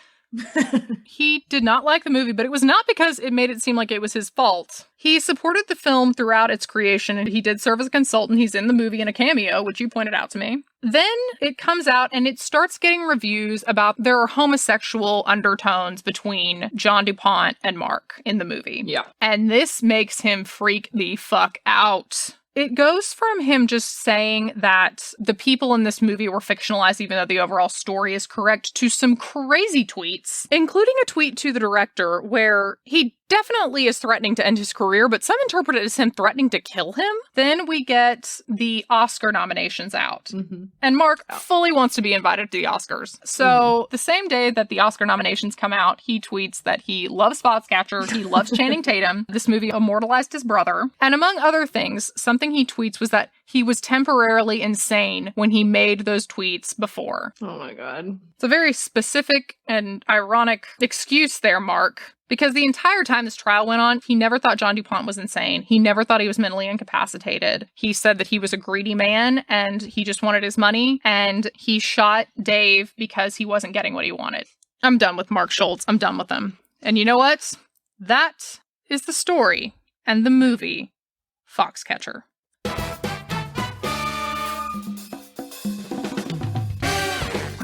Speaker 1: he did not like the movie, but it was not because it made it seem like it was his fault. He supported the film throughout its creation, and he did serve as a consultant. He's in the movie in a cameo, which you pointed out to me. Then it comes out and it starts getting reviews about there are homosexual undertones between John DuPont and Mark in the movie.
Speaker 2: Yeah.
Speaker 1: And this makes him freak the fuck out. It goes from him just saying that the people in this movie were fictionalized even though the overall story is correct to some crazy tweets, including a tweet to the director where he definitely is threatening to end his career, but some interpret it as him threatening to kill him. Then we get the Oscar nominations out. Mm-hmm. And Mark fully wants to be invited to the Oscars. So the same day that the Oscar nominations come out, he tweets that he loves Foxcatcher, he loves Channing Tatum. This movie immortalized his brother. And among other things, something he tweets was that he was temporarily insane when he made those tweets before.
Speaker 2: Oh my God.
Speaker 1: It's a very specific and ironic excuse there, Mark. Because the entire time this trial went on, he never thought John DuPont was insane. He never thought he was mentally incapacitated. He said that he was a greedy man and he just wanted his money. And he shot Dave because he wasn't getting what he wanted. I'm done with Mark Schultz. I'm done with him. And you know what? That is the story and the movie Foxcatcher.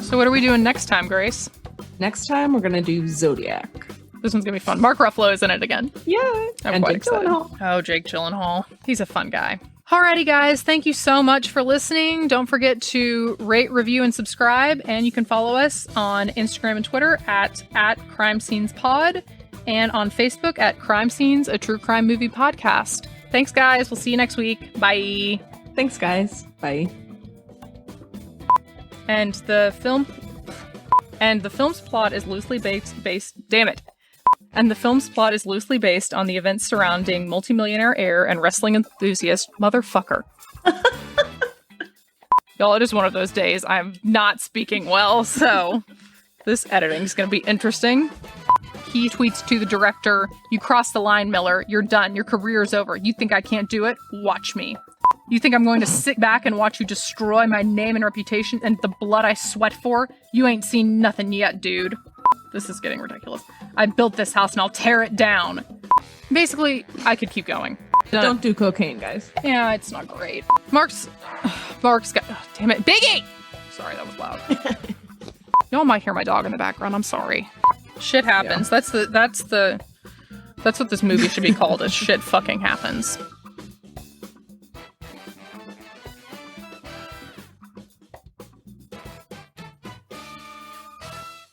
Speaker 1: So what are we doing next time, Grace?
Speaker 2: Next time, we're going to do Zodiac.
Speaker 1: This one's going to be fun. Mark Ruffalo is in it again.
Speaker 2: Yeah.
Speaker 1: I'm quite excited. Oh, Jake Gyllenhaal. He's a fun guy. Alrighty, guys. Thank you so much for listening. Don't forget to rate, review, and subscribe. And you can follow us on Instagram and Twitter at Crime Scenes Pod and on Facebook at Crime Scenes, a true crime movie podcast. Thanks, guys. We'll see you next week. Bye.
Speaker 2: Thanks, guys. Bye.
Speaker 1: And the film's plot is loosely based. Damn it. And the film's plot is loosely based on the events surrounding multimillionaire heir and wrestling enthusiast motherfucker. Y'all, it is one of those days I'm not speaking well, so this editing is going to be interesting. He tweets to the director, "You crossed the line, Miller. You're done. Your career's over. You think I can't do it? Watch me. You think I'm going to sit back and watch you destroy my name and reputation and the blood I sweat for? You ain't seen nothing yet, dude." This is getting ridiculous. I built this house and I'll tear it down. Basically, I could keep going.
Speaker 2: Don't do cocaine, guys.
Speaker 1: Yeah, it's not great. Mark's got... Oh, damn it. Biggie! Sorry, that was loud. Y'all might hear my dog in the background. I'm sorry. Shit happens. Yeah. That's what this movie should be called, is Shit Fucking Happens.